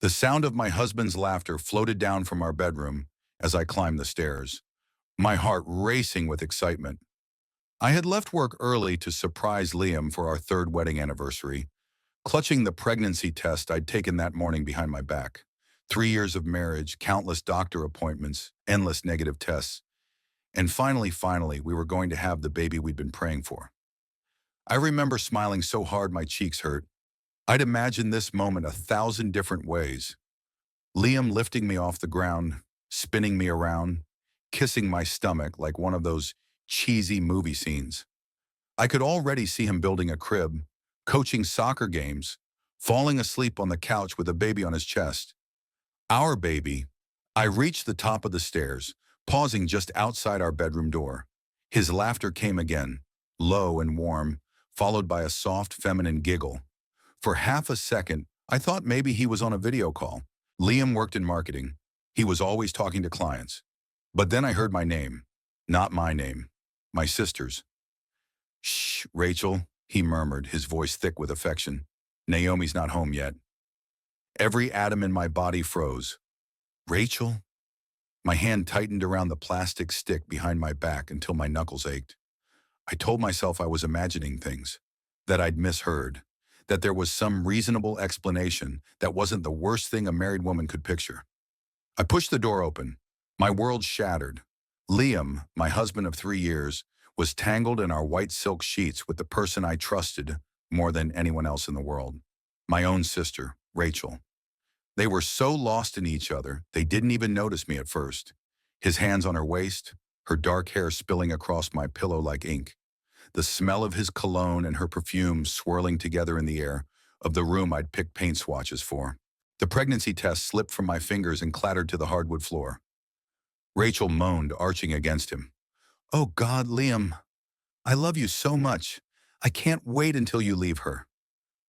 The sound of my husband's laughter floated down from our bedroom as I climbed the stairs, my heart racing with excitement. I had left work early to surprise Liam for our third wedding anniversary, clutching the pregnancy test I'd taken that morning behind my back. 3 years of marriage, countless doctor appointments, endless negative tests, and finally, we were going to have the baby we'd been praying for. I remember smiling so hard my cheeks hurt. I'd imagined this moment 1,000 different ways. Liam lifting me off the ground, spinning me around, kissing my stomach like one of those cheesy movie scenes. I could already see him building a crib, coaching soccer games, falling asleep on the couch with a baby on his chest. Our baby. I reached the top of the stairs, pausing just outside our bedroom door. His laughter came again, low and warm, followed by a soft feminine giggle. For half a second, I thought maybe he was on a video call. Liam worked in marketing. He was always talking to clients. But then I heard my name. Not my name. My sister's. "Shh, Rachel," he murmured, his voice thick with affection. "Naomi's not home yet." Every atom in my body froze. "Rachel?" My hand tightened around the plastic stick behind my back until my knuckles ached. I told myself I was imagining things, that I'd misheard, that there was some reasonable explanation that wasn't the worst thing a married woman could picture. I pushed the door open. My world shattered. Liam, my husband of 3 years, was tangled in our white silk sheets with the person I trusted more than anyone else in the world. My own sister, Rachel. They were so lost in each other, they didn't even notice me at first. His hands on her waist, her dark hair spilling across my pillow like ink. The smell of his cologne and her perfume swirling together in the air of the room I'd picked paint swatches for. The pregnancy test slipped from my fingers and clattered to the hardwood floor. Rachel moaned, arching against him. "Oh God, Liam, I love you so much. I can't wait until you leave her."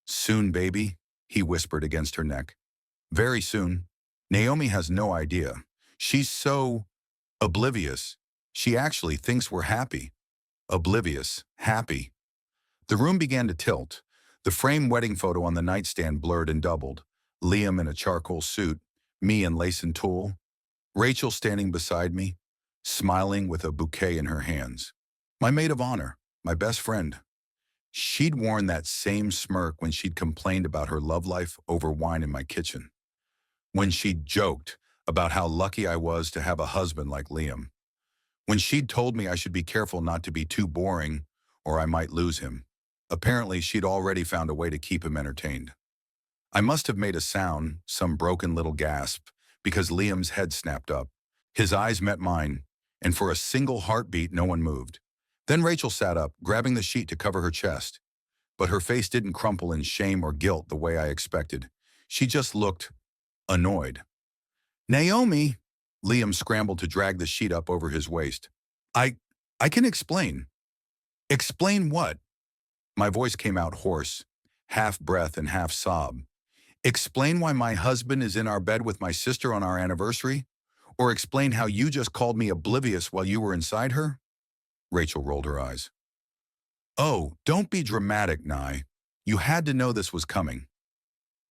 "Soon, baby," he whispered against her neck. "Very soon. Naomi has no idea. She's so oblivious. She actually thinks we're happy. Oblivious, happy." The room began to tilt. The framed wedding photo on the nightstand blurred and doubled. Liam in a charcoal suit, me in lace and tulle. Rachel standing beside me, smiling with a bouquet in her hands. My maid of honor, my best friend. She'd worn that same smirk when she'd complained about her love life over wine in my kitchen. When she'd joked about how lucky I was to have a husband like Liam. When she'd told me I should be careful not to be too boring or I might lose him. Apparently, she'd already found a way to keep him entertained. I must have made a sound, some broken little gasp, because Liam's head snapped up. His eyes met mine, and for a single heartbeat, no one moved. Then Rachel sat up, grabbing the sheet to cover her chest. But her face didn't crumple in shame or guilt the way I expected. She just looked annoyed. "Naomi!" Liam scrambled to drag the sheet up over his waist. I can explain." "Explain what?" My voice came out hoarse, half breath and half sob. "Explain why my husband is in our bed with my sister on our anniversary? Or explain how you just called me oblivious while you were inside her?" Rachel rolled her eyes. "Oh, don't be dramatic, Nye. You had to know this was coming."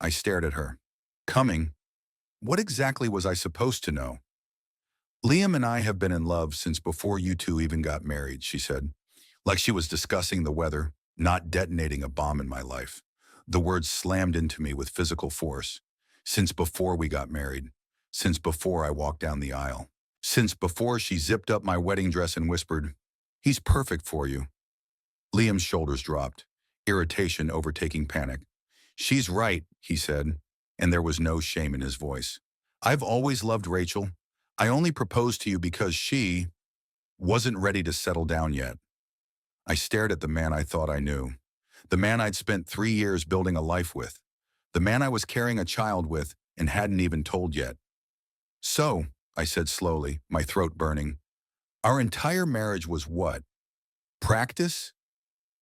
I stared at her. Coming? What exactly was I supposed to know? "Liam and I have been in love since before you two even got married," she said, like she was discussing the weather, not detonating a bomb in my life. The words slammed into me with physical force. Since before we got married. Since before I walked down the aisle. Since before she zipped up my wedding dress and whispered, "He's perfect for you." Liam's shoulders dropped, irritation overtaking panic. "She's right," he said, and there was no shame in his voice. "I've always loved Rachel. I only proposed to you because she wasn't ready to settle down yet." I stared at the man I thought I knew. The man I'd spent 3 years building a life with. The man I was carrying a child with and hadn't even told yet. "So," I said slowly, my throat burning, "our entire marriage was what? Practice?"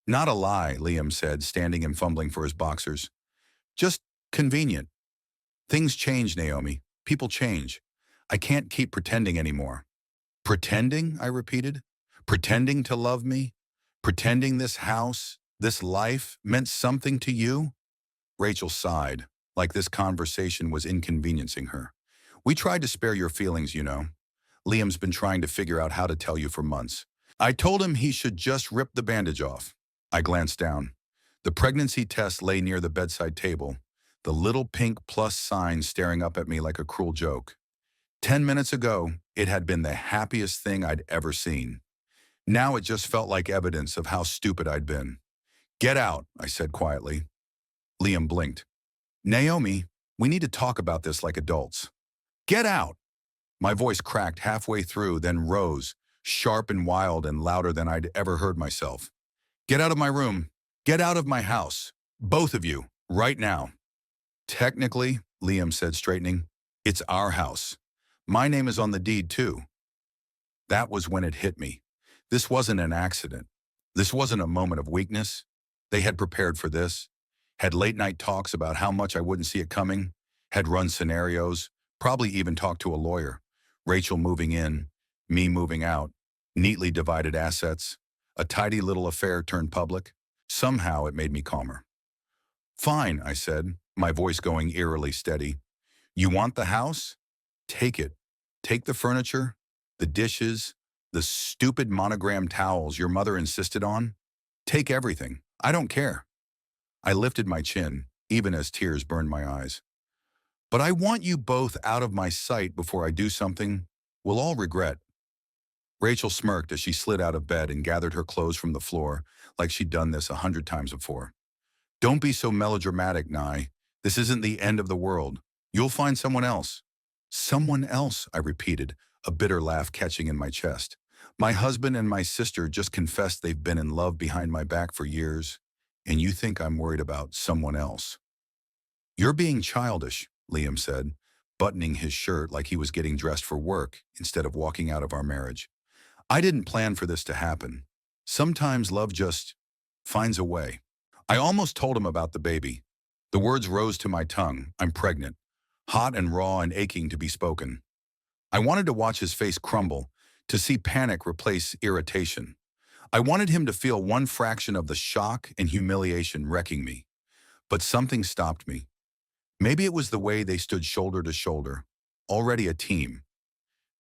"Not a lie," Liam said, standing and fumbling for his boxers. "Just convenient. Things change, Naomi. People change. I can't keep pretending anymore." "Pretending?" I repeated. "Pretending to love me? Pretending this house, this life, meant something to you?" Rachel sighed, like this conversation was inconveniencing her. We tried to spare your feelings, you know. Liam's been trying to figure out how to tell you for months. I told him he should just rip the bandage off. I glanced down. The pregnancy test lay near the bedside table, the little pink plus sign staring up at me like a cruel joke. 10 minutes ago, it had been the happiest thing I'd ever seen. Now it just felt like evidence of how stupid I'd been. Get out, I said quietly. Liam blinked. Naomi, we need to talk about this like adults. Get out! My voice cracked halfway through, then rose, sharp and wild and louder than I'd ever heard myself. Get out of my room. Get out of my house. Both of you, right now. Technically, Liam said, straightening, it's our house. My name is on the deed, too. That was when it hit me. This wasn't an accident. This wasn't a moment of weakness. They had prepared for this, had late-night talks about how much I wouldn't see it coming, had run scenarios, probably even talked to a lawyer. Rachel moving in, me moving out, neatly divided assets, a tidy little affair turned public. Somehow it made me calmer. Fine, I said, my voice going eerily steady. You want the house? Take it. Take the furniture, the dishes, the stupid monogram towels your mother insisted on. Take everything. I don't care. I lifted my chin, even as tears burned my eyes. But I want you both out of my sight before I do something we'll all regret. Rachel smirked as she slid out of bed and gathered her clothes from the floor like she'd done this 100 times before. Don't be so melodramatic, Nye. This isn't the end of the world. You'll find someone else. Someone else, I repeated, a bitter laugh catching in my chest. My husband and my sister just confessed they've been in love behind my back for years, and you think I'm worried about someone else. You're being childish, Liam said, buttoning his shirt like he was getting dressed for work instead of walking out of our marriage. I didn't plan for this to happen. Sometimes love just finds a way. I almost told him about the baby. The words rose to my tongue. I'm pregnant, hot and raw and aching to be spoken. I wanted to watch his face crumble, to see panic replace irritation. I wanted him to feel one fraction of the shock and humiliation wrecking me. But something stopped me. Maybe it was the way they stood shoulder to shoulder, already a team.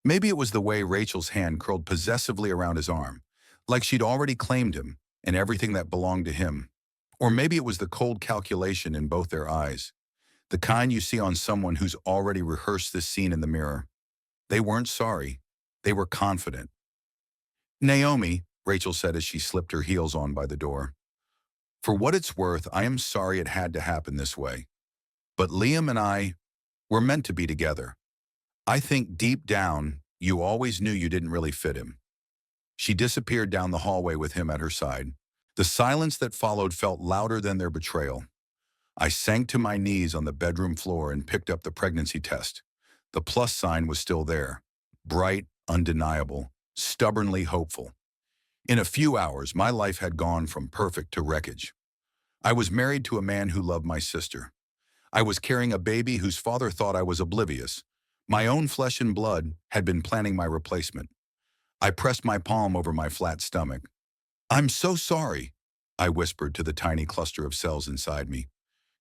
Maybe it was the way Rachel's hand curled possessively around his arm, like she'd already claimed him and everything that belonged to him. Or maybe it was the cold calculation in both their eyes, the kind you see on someone who's already rehearsed this scene in the mirror. They weren't sorry. They were confident. Naomi, Rachel said as she slipped her heels on by the door. For what it's worth, I am sorry it had to happen this way. But Liam and I were meant to be together. I think deep down, you always knew you didn't really fit him. She disappeared down the hallway with him at her side. The silence that followed felt louder than their betrayal. I sank to my knees on the bedroom floor and picked up the pregnancy test. The plus sign was still there, bright, undeniable, stubbornly hopeful. In a few hours, my life had gone from perfect to wreckage. I was married to a man who loved my sister. I was carrying a baby whose father thought I was oblivious. My own flesh and blood had been planning my replacement. I pressed my palm over my flat stomach. I'm so sorry, I whispered to the tiny cluster of cells inside me.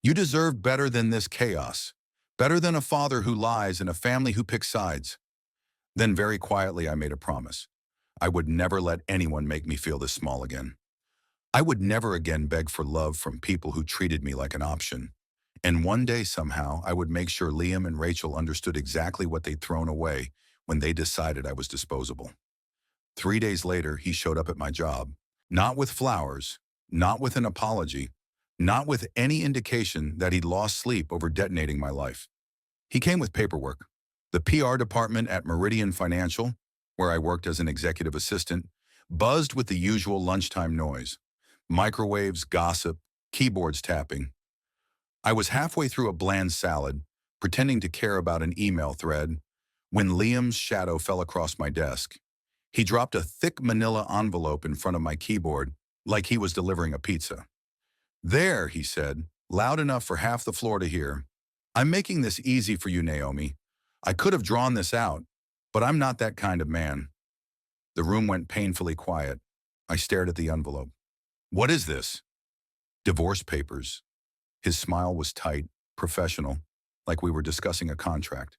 You deserve better than this chaos, better than a father who lies and a family who picks sides. Then very quietly I made a promise. I would never let anyone make me feel this small again. I would never again beg for love from people who treated me like an option. And one day somehow I would make sure Liam and Rachel understood exactly what they'd thrown away when they decided I was disposable. 3 days later, he showed up at my job, not with flowers, not with an apology, not with any indication that he'd lost sleep over detonating my life. He came with paperwork. The PR department at Meridian Financial, where I worked as an executive assistant, buzzed with the usual lunchtime noise. Microwaves, gossip, keyboards tapping. I was halfway through a bland salad, pretending to care about an email thread, when Liam's shadow fell across my desk. He dropped a thick manila envelope in front of my keyboard, like he was delivering a pizza. There, he said, loud enough for half the floor to hear. I'm making this easy for you, Naomi. I could have drawn this out, but I'm not that kind of man. The room went painfully quiet. I stared at the envelope. What is this? Divorce papers. His smile was tight, professional, like we were discussing a contract.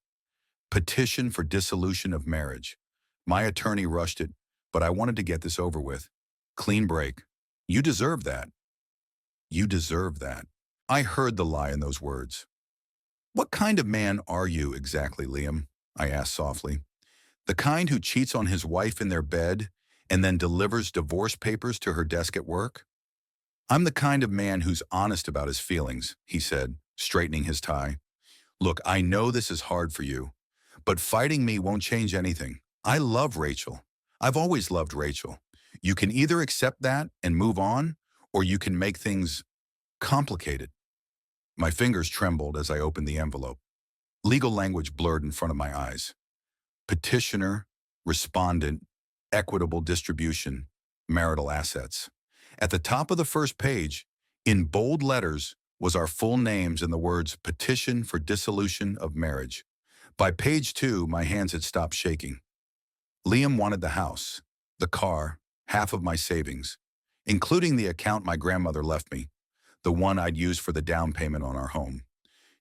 Petition for dissolution of marriage. My attorney rushed it, but I wanted to get this over with. Clean break. You deserve that. You deserve that. I heard the lie in those words. What kind of man are you exactly, Liam? I asked softly. The kind who cheats on his wife in their bed and then delivers divorce papers to her desk at work? I'm the kind of man who's honest about his feelings, he said, straightening his tie. Look, I know this is hard for you, but fighting me won't change anything. I love Rachel. I've always loved Rachel. You can either accept that and move on, or you can make things complicated. My fingers trembled as I opened the envelope. Legal language blurred in front of my eyes. Petitioner, respondent, equitable distribution, marital assets. At the top of the first page, in bold letters, was our full names and the words petition for dissolution of marriage. By page 2, my hands had stopped shaking. Liam wanted the house, the car, half of my savings, including the account my grandmother left me, the one I'd used for the down payment on our home.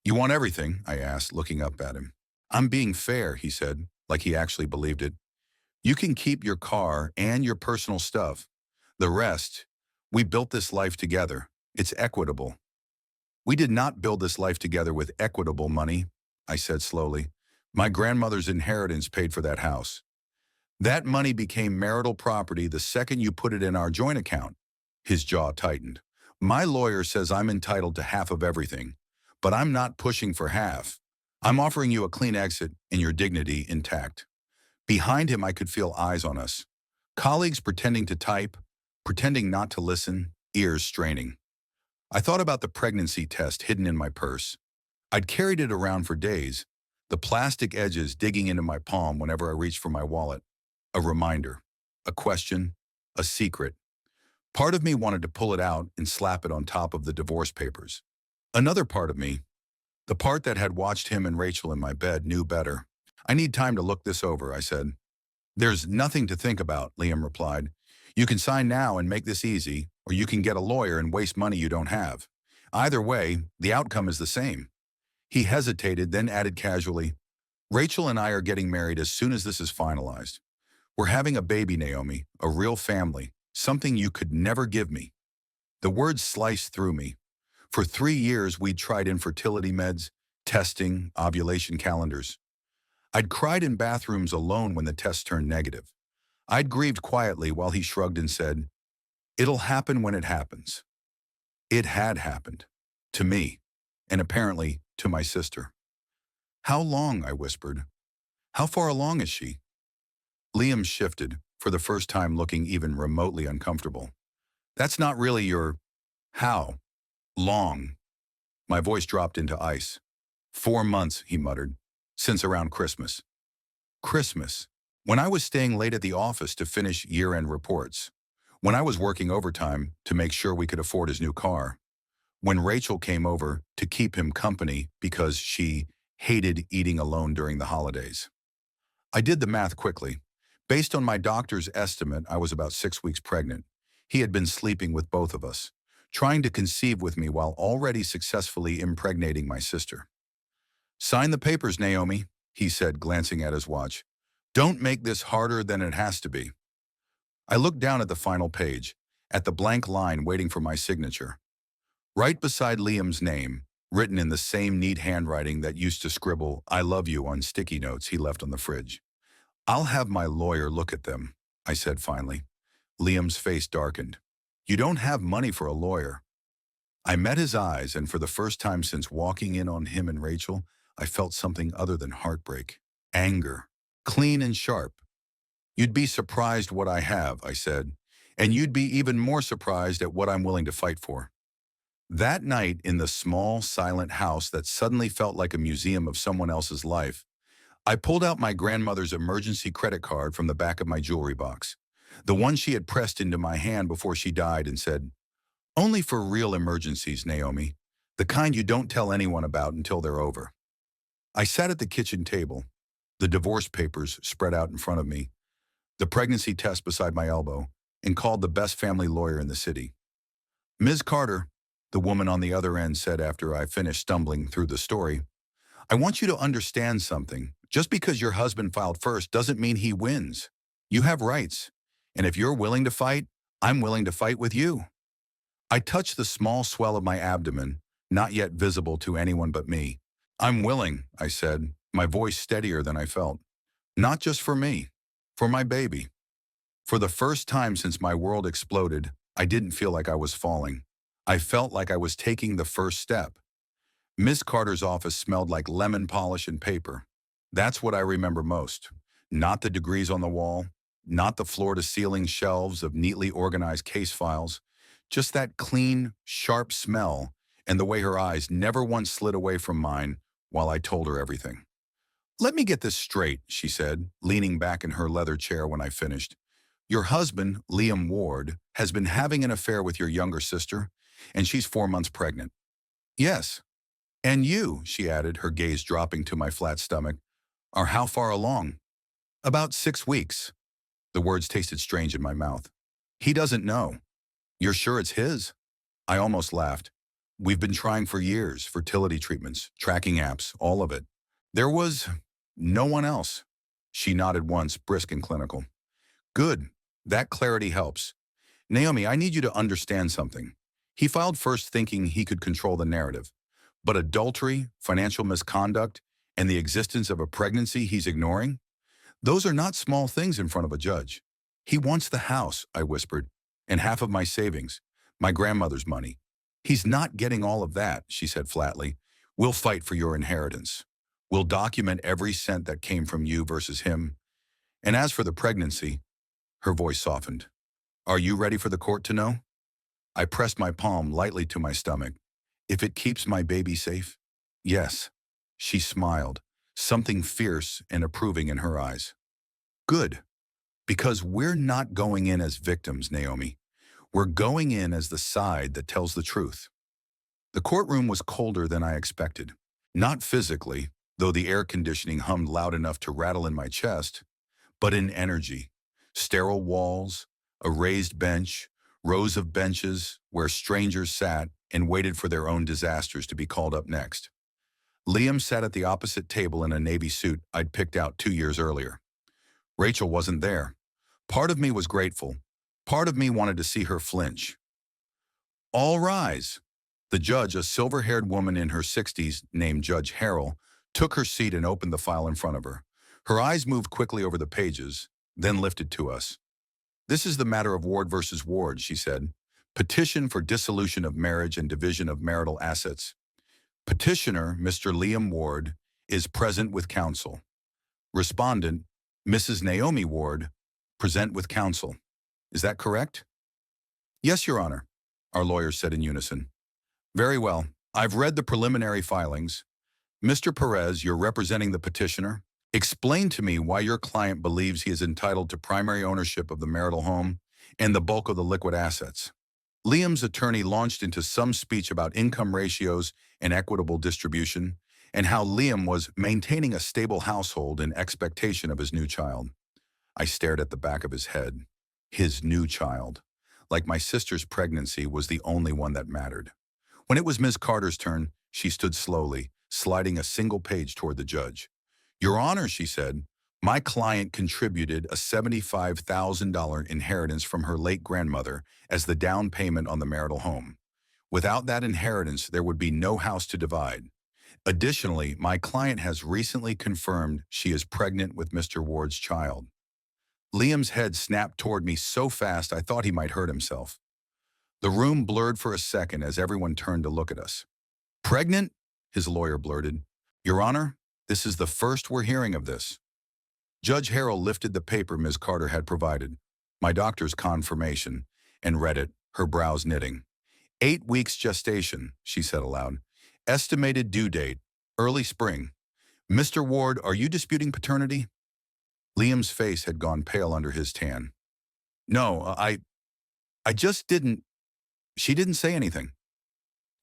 You want everything? I asked, looking up at him. I'm being fair, he said, like he actually believed it. You can keep your car and your personal stuff. The rest, we built this life together. It's equitable. We did not build this life together with equitable money, I said slowly. My grandmother's inheritance paid for that house. That money became marital property the second you put it in our joint account. His jaw tightened. My lawyer says I'm entitled to half of everything, but I'm not pushing for half. I'm offering you a clean exit and your dignity intact. Behind him, I could feel eyes on us. Colleagues pretending to type, pretending not to listen, ears straining. I thought about the pregnancy test hidden in my purse. I'd carried it around for days, the plastic edges digging into my palm whenever I reached for my wallet. A reminder, a question, a secret. Part of me wanted to pull it out and slap it on top of the divorce papers. Another part of me, the part that had watched him and Rachel in my bed, knew better. I need time to look this over, I said. There's nothing to think about, Liam replied. You can sign now and make this easy, or you can get a lawyer and waste money you don't have. Either way, the outcome is the same. He hesitated, then added casually, Rachel and I are getting married as soon as this is finalized. We're having a baby, Naomi, a real family, something you could never give me. The words sliced through me. For 3 years, we'd tried infertility meds, testing, ovulation calendars. I'd cried in bathrooms alone when the test turned negative. I'd grieved quietly while he shrugged and said, It'll happen when it happens. It had happened. To me. And apparently to my sister. How long? I whispered. How far along is she? Liam shifted, for the first time looking even remotely uncomfortable. That's not really your how long. My voice dropped into ice. 4 months, he muttered, since around Christmas. Christmas. When I was staying late at the office to finish year-end reports. When I was working overtime to make sure we could afford his new car. When Rachel came over to keep him company because she hated eating alone during the holidays. I did the math quickly. Based on my doctor's estimate, I was about 6 weeks pregnant. He had been sleeping with both of us, trying to conceive with me while already successfully impregnating my sister. Sign the papers, Naomi, he said, glancing at his watch. Don't make this harder than it has to be. I looked down at the final page, at the blank line waiting for my signature. Right beside Liam's name, written in the same neat handwriting that used to scribble, I love you on sticky notes he left on the fridge. I'll have my lawyer look at them, I said finally. Liam's face darkened. You don't have money for a lawyer. I met his eyes, and for the first time since walking in on him and Rachel, I felt something other than heartbreak. Anger. Clean and sharp. You'd be surprised what I have, I said, and you'd be even more surprised at what I'm willing to fight for. That night in the small, silent house that suddenly felt like a museum of someone else's life, I pulled out my grandmother's emergency credit card from the back of my jewelry box, the one she had pressed into my hand before she died, and said, Only for real emergencies, Naomi, the kind you don't tell anyone about until they're over. I sat at the kitchen table, the divorce papers spread out in front of me, the pregnancy test beside my elbow, and called the best family lawyer in the city. Ms. Carter, the woman on the other end said after I finished stumbling through the story. I want you to understand something. Just because your husband filed first doesn't mean he wins. You have rights. And if you're willing to fight, I'm willing to fight with you. I touched the small swell of my abdomen, not yet visible to anyone but me. I'm willing, I said, my voice steadier than I felt. Not just for me, for my baby. For the first time since my world exploded, I didn't feel like I was falling. I felt like I was taking the first step. Miss Carter's office smelled like lemon polish and paper. That's what I remember most. Not the degrees on the wall, not the floor-to-ceiling shelves of neatly organized case files, just that clean, sharp smell and the way her eyes never once slid away from mine while I told her everything. Let me get this straight, she said, leaning back in her leather chair when I finished. Your husband, Liam Ward, has been having an affair with your younger sister, and she's 4 months pregnant. Yes. And you, she added, her gaze dropping to my flat stomach, are how far along? About 6 weeks. The words tasted strange in my mouth. He doesn't know. You're sure it's his? I almost laughed. We've been trying for years, fertility treatments, tracking apps, all of it. There was no one else. She nodded once, brisk and clinical. Good. That clarity helps. Naomi, I need you to understand something. He filed first thinking he could control the narrative. But adultery, financial misconduct, and the existence of a pregnancy he's ignoring? Those are not small things in front of a judge. He wants the house, I whispered, and half of my savings, my grandmother's money. He's not getting all of that, she said flatly. We'll fight for your inheritance. We'll document every cent that came from you versus him. And as for the pregnancy, her voice softened. Are you ready for the court to know? I pressed my palm lightly to my stomach. If it keeps my baby safe? Yes. She smiled, something fierce and approving in her eyes. Good. Because we're not going in as victims, Naomi. We're going in as the side that tells the truth. The courtroom was colder than I expected. Not physically, though the air conditioning hummed loud enough to rattle in my chest, but in energy. Sterile walls, a raised bench, rows of benches where strangers sat and waited for their own disasters to be called up next. Liam sat at the opposite table in a navy suit I'd picked out 2 years earlier. Rachel wasn't there. Part of me was grateful. Part of me wanted to see her flinch. All rise. The judge, a silver-haired woman in her 60s named Judge Harrell, took her seat and opened the file in front of her. Her eyes moved quickly over the pages, then lifted to us. This is the matter of Ward versus Ward, she said. Petition for dissolution of marriage and division of marital assets. Petitioner, Mr. Liam Ward, is present with counsel. Respondent, Mrs. Naomi Ward, present with counsel. Is that correct? Yes, Your Honor, our lawyers said in unison. Very well. I've read the preliminary filings. Mr. Perez, you're representing the petitioner. Explain to me why your client believes he is entitled to primary ownership of the marital home and the bulk of the liquid assets. Liam's attorney launched into some speech about income ratios and equitable distribution, and how Liam was maintaining a stable household in expectation of his new child. I stared at the back of his head. His new child. Like my sister's pregnancy was the only one that mattered. When it was Ms. Carter's turn, she stood slowly, sliding a single page toward the judge. Your Honor, she said, my client contributed a $75,000 inheritance from her late grandmother as the down payment on the marital home. Without that inheritance, there would be no house to divide. Additionally, my client has recently confirmed she is pregnant with Mr. Ward's child. Liam's head snapped toward me so fast I thought he might hurt himself. The room blurred for a second as everyone turned to look at us. Pregnant? His lawyer blurted. Your Honor, this is the first we're hearing of this. Judge Harrell lifted the paper Ms. Carter had provided, my doctor's confirmation, and read it, her brows knitting. 8 weeks gestation, she said aloud. Estimated due date, early spring. Mr. Ward, are you disputing paternity? Liam's face had gone pale under his tan. No, I just didn't. She didn't say anything.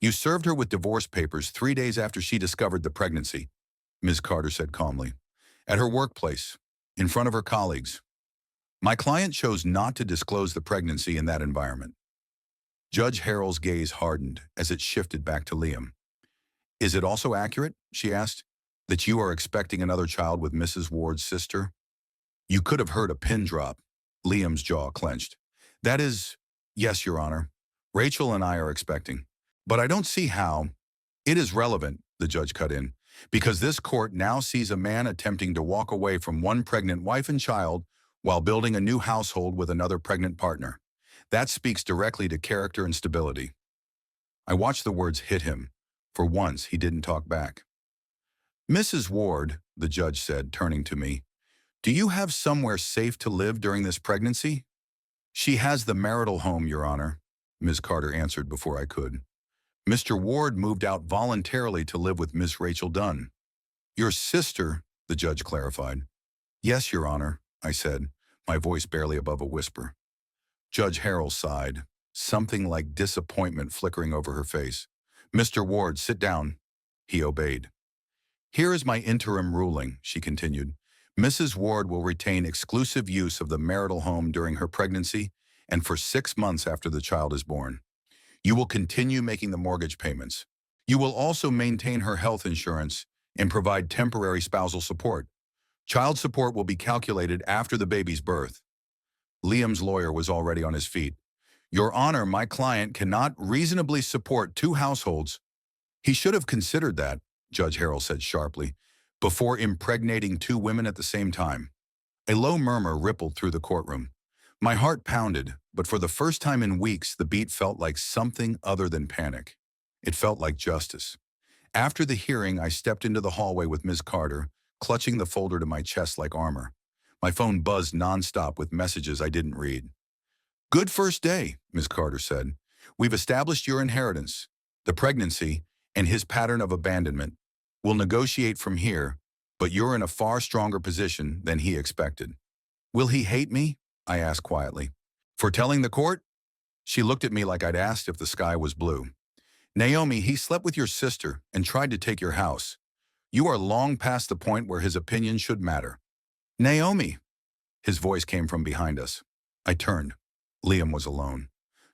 You served her with divorce papers 3 days after she discovered the pregnancy, Ms. Carter said calmly. At her workplace, in front of her colleagues. My client chose not to disclose the pregnancy in that environment. Judge Harrell's gaze hardened as it shifted back to Liam. Is it also accurate, she asked, that you are expecting another child with Mrs. Ward's sister? You could have heard a pin drop. Liam's jaw clenched. That is, yes, Your Honor. Rachel and I are expecting. But I don't see how. It is relevant, the judge cut in, because this court now sees a man attempting to walk away from one pregnant wife and child while building a new household with another pregnant partner. That speaks directly to character and stability. I watched the words hit him. For once, he didn't talk back. Mrs. Ward, the judge said, turning to me, do you have somewhere safe to live during this pregnancy? She has the marital home, Your Honor, Ms. Carter answered before I could. Mr. Ward moved out voluntarily to live with Miss Rachel Dunn. Your sister, the judge clarified. Yes, Your Honor, I said, my voice barely above a whisper. Judge Harrell sighed, something like disappointment flickering over her face. Mr. Ward, sit down. He obeyed. Here is my interim ruling, she continued. Mrs. Ward will retain exclusive use of the marital home during her pregnancy and for 6 months after the child is born. You will continue making the mortgage payments. You will also maintain her health insurance and provide temporary spousal support. Child support will be calculated after the baby's birth. Liam's lawyer was already on his feet. Your Honor, my client cannot reasonably support 2 households. He should have considered that, Judge Harrell said sharply, before impregnating 2 women at the same time. A low murmur rippled through the courtroom. My heart pounded, but for the first time in weeks, the beat felt like something other than panic. It felt like justice. After the hearing, I stepped into the hallway with Ms. Carter, clutching the folder to my chest like armor. My phone buzzed nonstop with messages I didn't read. Good first day, Ms. Carter said. We've established your inheritance, the pregnancy, and his pattern of abandonment. We'll negotiate from here, but you're in a far stronger position than he expected. Will he hate me? I asked quietly. For telling the court? She looked at me like I'd asked if the sky was blue. Naomi, he slept with your sister and tried to take your house. You are long past the point where his opinion should matter. Naomi! His voice came from behind us. I turned. Liam was alone.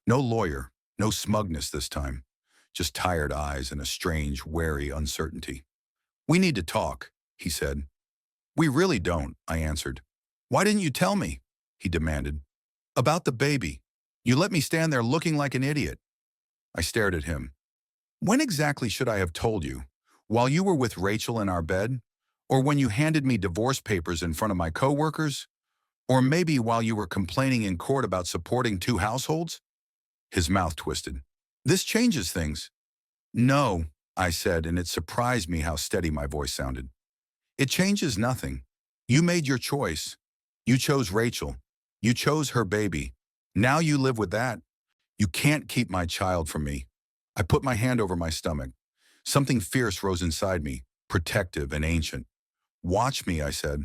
No lawyer, no smugness this time. Just tired eyes and a strange, wary uncertainty. We need to talk, he said. We really don't, I answered. Why didn't you tell me? He demanded. About the baby. You let me stand there looking like an idiot. I stared at him. When exactly should I have told you? While you were with Rachel in our bed? Or when you handed me divorce papers in front of my coworkers? Or maybe while you were complaining in court about supporting 2 households? His mouth twisted. This changes things. No, I said, and it surprised me how steady my voice sounded. It changes nothing. You made your choice. You chose Rachel. You chose her baby. Now you live with that. You can't keep my child from me. I put my hand over my stomach. Something fierce rose inside me, protective and ancient. Watch me, I said,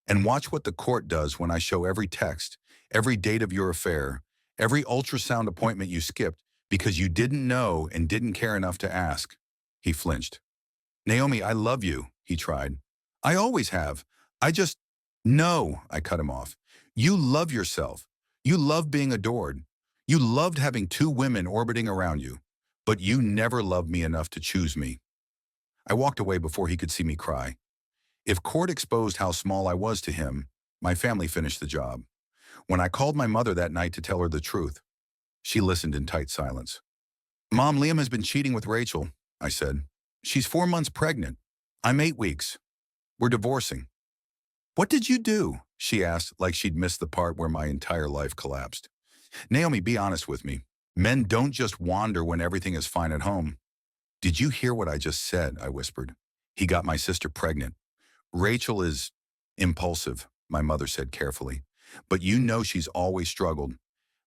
and watch what the court does when I show every text, every date of your affair, every ultrasound appointment you skipped because you didn't know and didn't care enough to ask. He flinched. Naomi, I love you, he tried. I always have. No, I cut him off. You love yourself. You love being adored. You loved having 2 women orbiting around you. But you never loved me enough to choose me. I walked away before he could see me cry. If court exposed how small I was to him, my family finished the job. When I called my mother that night to tell her the truth, she listened in tight silence. Mom, Liam has been cheating with Rachel, I said. She's 4 months pregnant. I'm 8 weeks. We're divorcing. What did you do? She asked, like she'd missed the part where my entire life collapsed. Naomi, be honest with me. Men don't just wander when everything is fine at home. Did you hear what I just said? I whispered. He got my sister pregnant. Rachel is impulsive, my mother said carefully. But you know she's always struggled.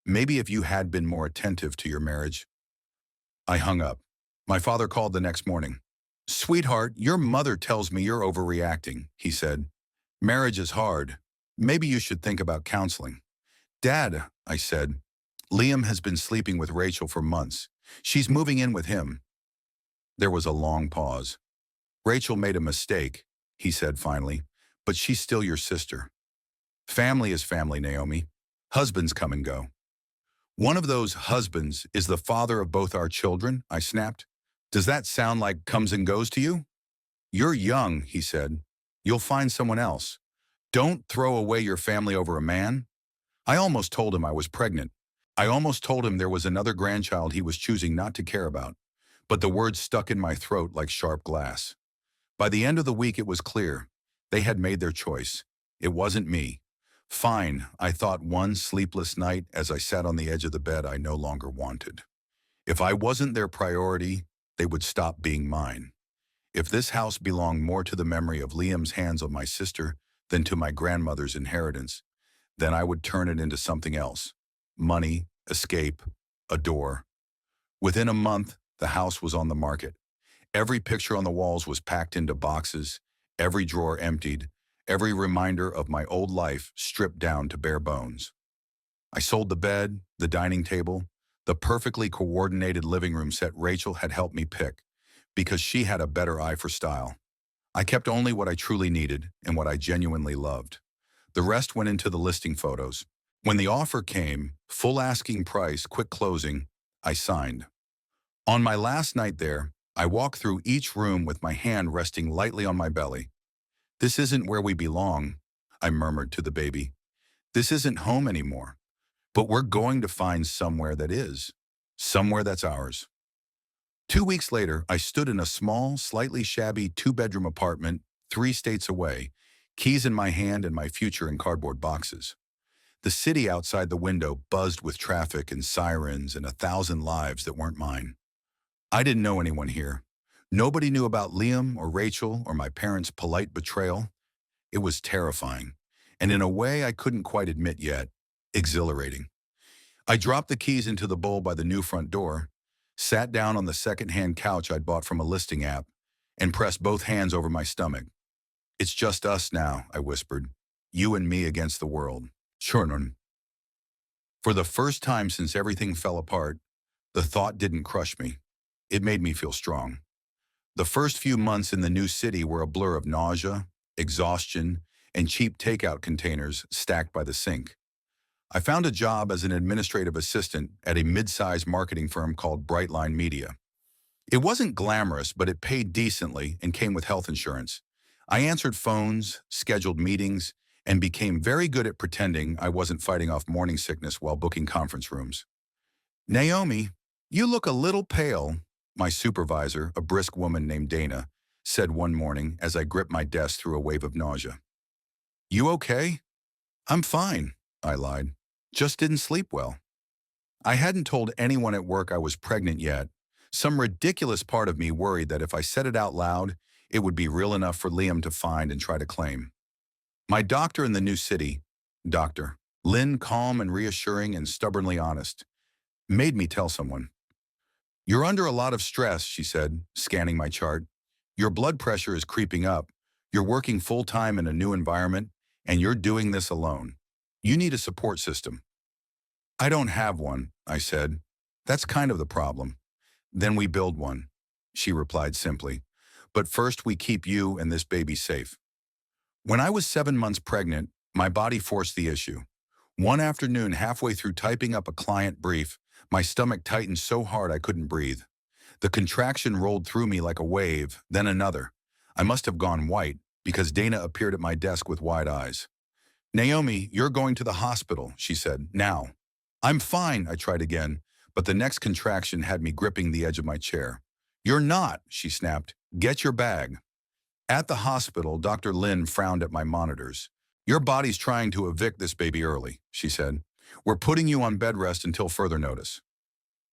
Maybe if you had been more attentive to your marriage. I hung up. My father called the next morning. Sweetheart, your mother tells me you're overreacting, he said. Marriage is hard. Maybe you should think about counseling. Dad, I said, Liam has been sleeping with Rachel for months. She's moving in with him. There was a long pause. Rachel made a mistake, he said finally, but she's still your sister. Family is family, Naomi. Husbands come and go. One of those husbands is the father of both our children, I snapped. Does that sound like comes and goes to you? You're young, he said. You'll find someone else. Don't throw away your family over a man. I almost told him I was pregnant. I almost told him there was another grandchild he was choosing not to care about. But the words stuck in my throat like sharp glass. By the end of the week, it was clear. They had made their choice. It wasn't me. Fine, I thought one sleepless night as I sat on the edge of the bed I no longer wanted. If I wasn't their priority, they would stop being mine. If this house belonged more to the memory of Liam's hands on my sister than to my grandmother's inheritance, then I would turn it into something else. Money, escape, a door. Within a month, the house was on the market. Every picture on the walls was packed into boxes, every drawer emptied, every reminder of my old life stripped down to bare bones. I sold the bed, the dining table, the perfectly coordinated living room set Rachel had helped me pick, because she had a better eye for style. I kept only what I truly needed and what I genuinely loved. The rest went into the listing photos. When the offer came, full asking price, quick closing, I signed. On my last night there, I walked through each room with my hand resting lightly on my belly. This isn't where we belong, I murmured to the baby. This isn't home anymore. But we're going to find somewhere that is. Somewhere that's ours. 2 weeks later, I stood in a small, slightly shabby two-bedroom apartment 3 states away, keys in my hand and my future in cardboard boxes. The city outside the window buzzed with traffic and sirens and 1,000 lives that weren't mine. I didn't know anyone here. Nobody knew about Liam or Rachel or my parents' polite betrayal. It was terrifying, and in a way I couldn't quite admit yet, exhilarating. I dropped the keys into the bowl by the new front door, sat down on the second-hand couch I'd bought from a listing app, and pressed both hands over my stomach. It's just us now, I whispered. You and me against the world. Sure. For the first time since everything fell apart, the thought didn't crush me. It made me feel strong. The first few months in the new city were a blur of nausea, exhaustion, and cheap takeout containers stacked by the sink. I found a job as an administrative assistant at a mid-sized marketing firm called Brightline Media. It wasn't glamorous, but it paid decently and came with health insurance. I answered phones, scheduled meetings, and became very good at pretending I wasn't fighting off morning sickness while booking conference rooms. Naomi, you look a little pale, my supervisor, a brisk woman named Dana, said one morning as I gripped my desk through a wave of nausea. You okay? I'm fine, I lied. Just didn't sleep well. I hadn't told anyone at work I was pregnant yet. Some ridiculous part of me worried that if I said it out loud, it would be real enough for Liam to find and try to claim. My doctor in the new city, Dr. Lynn, calm and reassuring and stubbornly honest, made me tell someone. You're under a lot of stress, she said, scanning my chart. Your blood pressure is creeping up. You're working full-time in a new environment, and you're doing this alone. You need a support system. I don't have one, I said. That's kind of the problem. Then we build one, she replied simply. But first we keep you and this baby safe. When I was 7 months pregnant, my body forced the issue. One afternoon, halfway through typing up a client brief, my stomach tightened so hard I couldn't breathe. The contraction rolled through me like a wave, then another. I must have gone white, because Dana appeared at my desk with wide eyes. Naomi, you're going to the hospital, she said, now. I'm fine, I tried again, but the next contraction had me gripping the edge of my chair. You're not, she snapped. Get your bag. At the hospital, Dr. Lynn frowned at my monitors. Your body's trying to evict this baby early, she said. We're putting you on bed rest until further notice.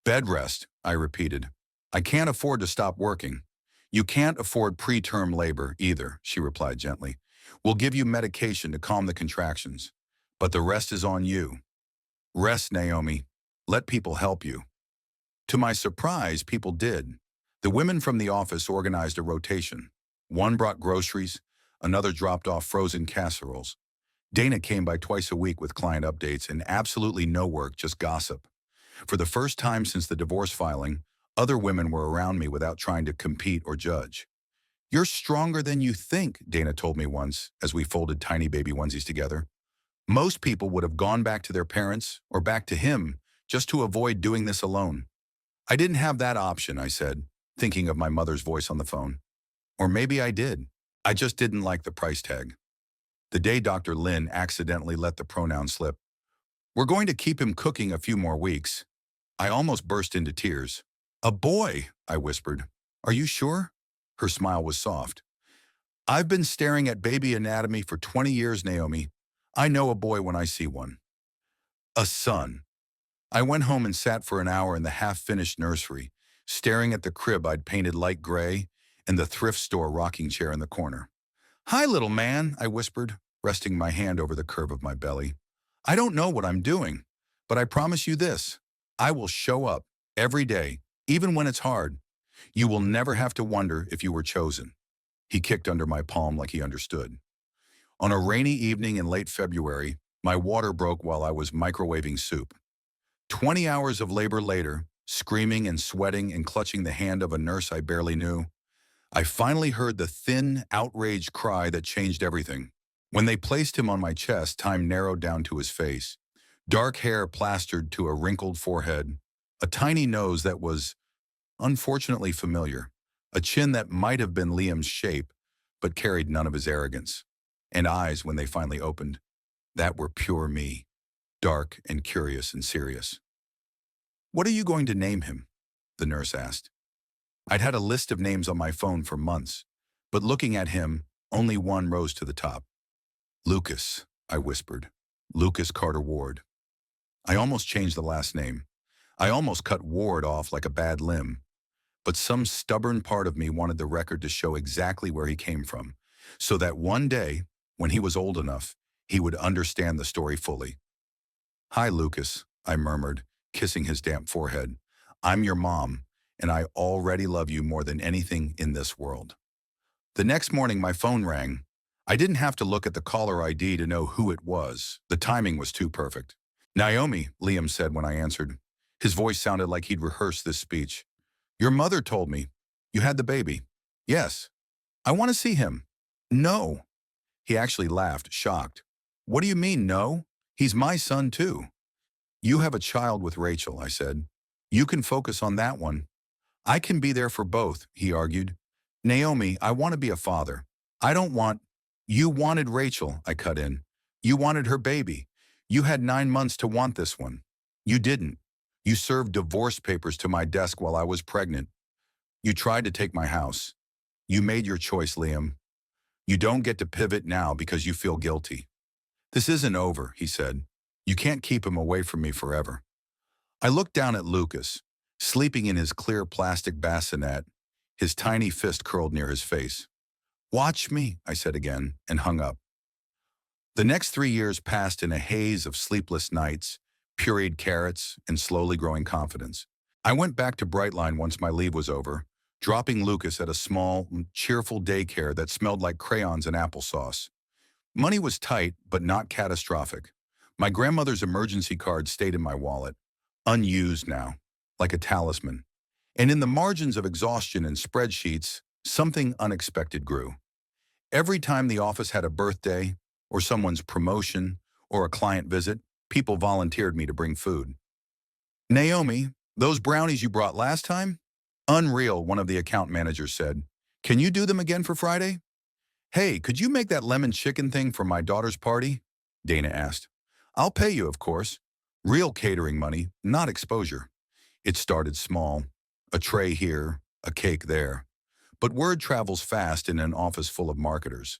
Bed rest, I repeated. I can't afford to stop working. You can't afford preterm labor either, she replied gently. We'll give you medication to calm the contractions, but the rest is on you. Rest, Naomi. Let people help you. To my surprise, people did. The women from the office organized a rotation. One brought groceries, another dropped off frozen casseroles. Dana came by twice a week with client updates and absolutely no work, just gossip. For the first time since the divorce filing, other women were around me without trying to compete or judge. You're stronger than you think, Dana told me once as we folded tiny baby onesies together. Most people would have gone back to their parents or back to him just to avoid doing this alone. I didn't have that option, I said, thinking of my mother's voice on the phone. Or maybe I did. I just didn't like the price tag. The day Dr. Lin accidentally let the pronoun slip. We're going to keep him cooking a few more weeks. I almost burst into tears. A boy, I whispered. Are you sure? Her smile was soft. I've been staring at baby anatomy for 20 years, Naomi. I know a boy when I see one. A son. I went home and sat for an hour in the half-finished nursery, staring at the crib I'd painted light gray and the thrift store rocking chair in the corner. Hi, little man, I whispered, resting my hand over the curve of my belly. I don't know what I'm doing, but I promise you this. I will show up every day, even when it's hard. You will never have to wonder if you were chosen. He kicked under my palm like he understood. On a rainy evening in late February, my water broke while I was microwaving soup. 20 hours of labor later, screaming and sweating and clutching the hand of a nurse I barely knew, I finally heard the thin, outraged cry that changed everything. When they placed him on my chest, time narrowed down to his face. Dark hair plastered to a wrinkled forehead, a tiny nose that was unfortunately familiar, a chin that might have been Liam's shape, but carried none of his arrogance, and eyes, when they finally opened, that were pure me, dark and curious and serious. What are you going to name him? The nurse asked. I'd had a list of names on my phone for months, but looking at him, only one rose to the top. Lucas, I whispered. Lucas Carter Ward. I almost changed the last name. I almost cut Ward off like a bad limb. But some stubborn part of me wanted the record to show exactly where he came from, so that one day, when he was old enough, he would understand the story fully. Hi, Lucas, I murmured, kissing his damp forehead. I'm your mom, and I already love you more than anything in this world. The next morning, my phone rang. I didn't have to look at the caller ID to know who it was. The timing was too perfect. Naomi, Liam said when I answered. His voice sounded like he'd rehearsed this speech. Your mother told me. You had the baby. Yes. I want to see him. No. He actually laughed, shocked. What do you mean, no? He's my son, too. You have a child with Rachel, I said. You can focus on that one. I can be there for both, he argued. Naomi, I want to be a father. I don't want… You wanted Rachel, I cut in. You wanted her baby. You had 9 months to want this one. You didn't. You served divorce papers to my desk while I was pregnant. You tried to take my house. You made your choice, Liam. You don't get to pivot now because you feel guilty. This isn't over, he said. You can't keep him away from me forever. I looked down at Lucas, sleeping in his clear plastic bassinet, his tiny fist curled near his face. Watch me, I said again, and hung up. The next 3 years passed in a haze of sleepless nights, pureed carrots, and slowly growing confidence. I went back to Brightline once my leave was over, dropping Lucas at a small, cheerful daycare that smelled like crayons and applesauce. Money was tight, but not catastrophic. My grandmother's emergency card stayed in my wallet, unused now, like a talisman. And in the margins of exhaustion and spreadsheets, something unexpected grew. Every time the office had a birthday, or someone's promotion, or a client visit, people volunteered me to bring food. Naomi, those brownies you brought last time? Unreal, one of the account managers said. Can you do them again for Friday? Hey, could you make that lemon chicken thing for my daughter's party? Dana asked. I'll pay you, of course. Real catering money, not exposure. It started small. A tray here, a cake there. But word travels fast in an office full of marketers.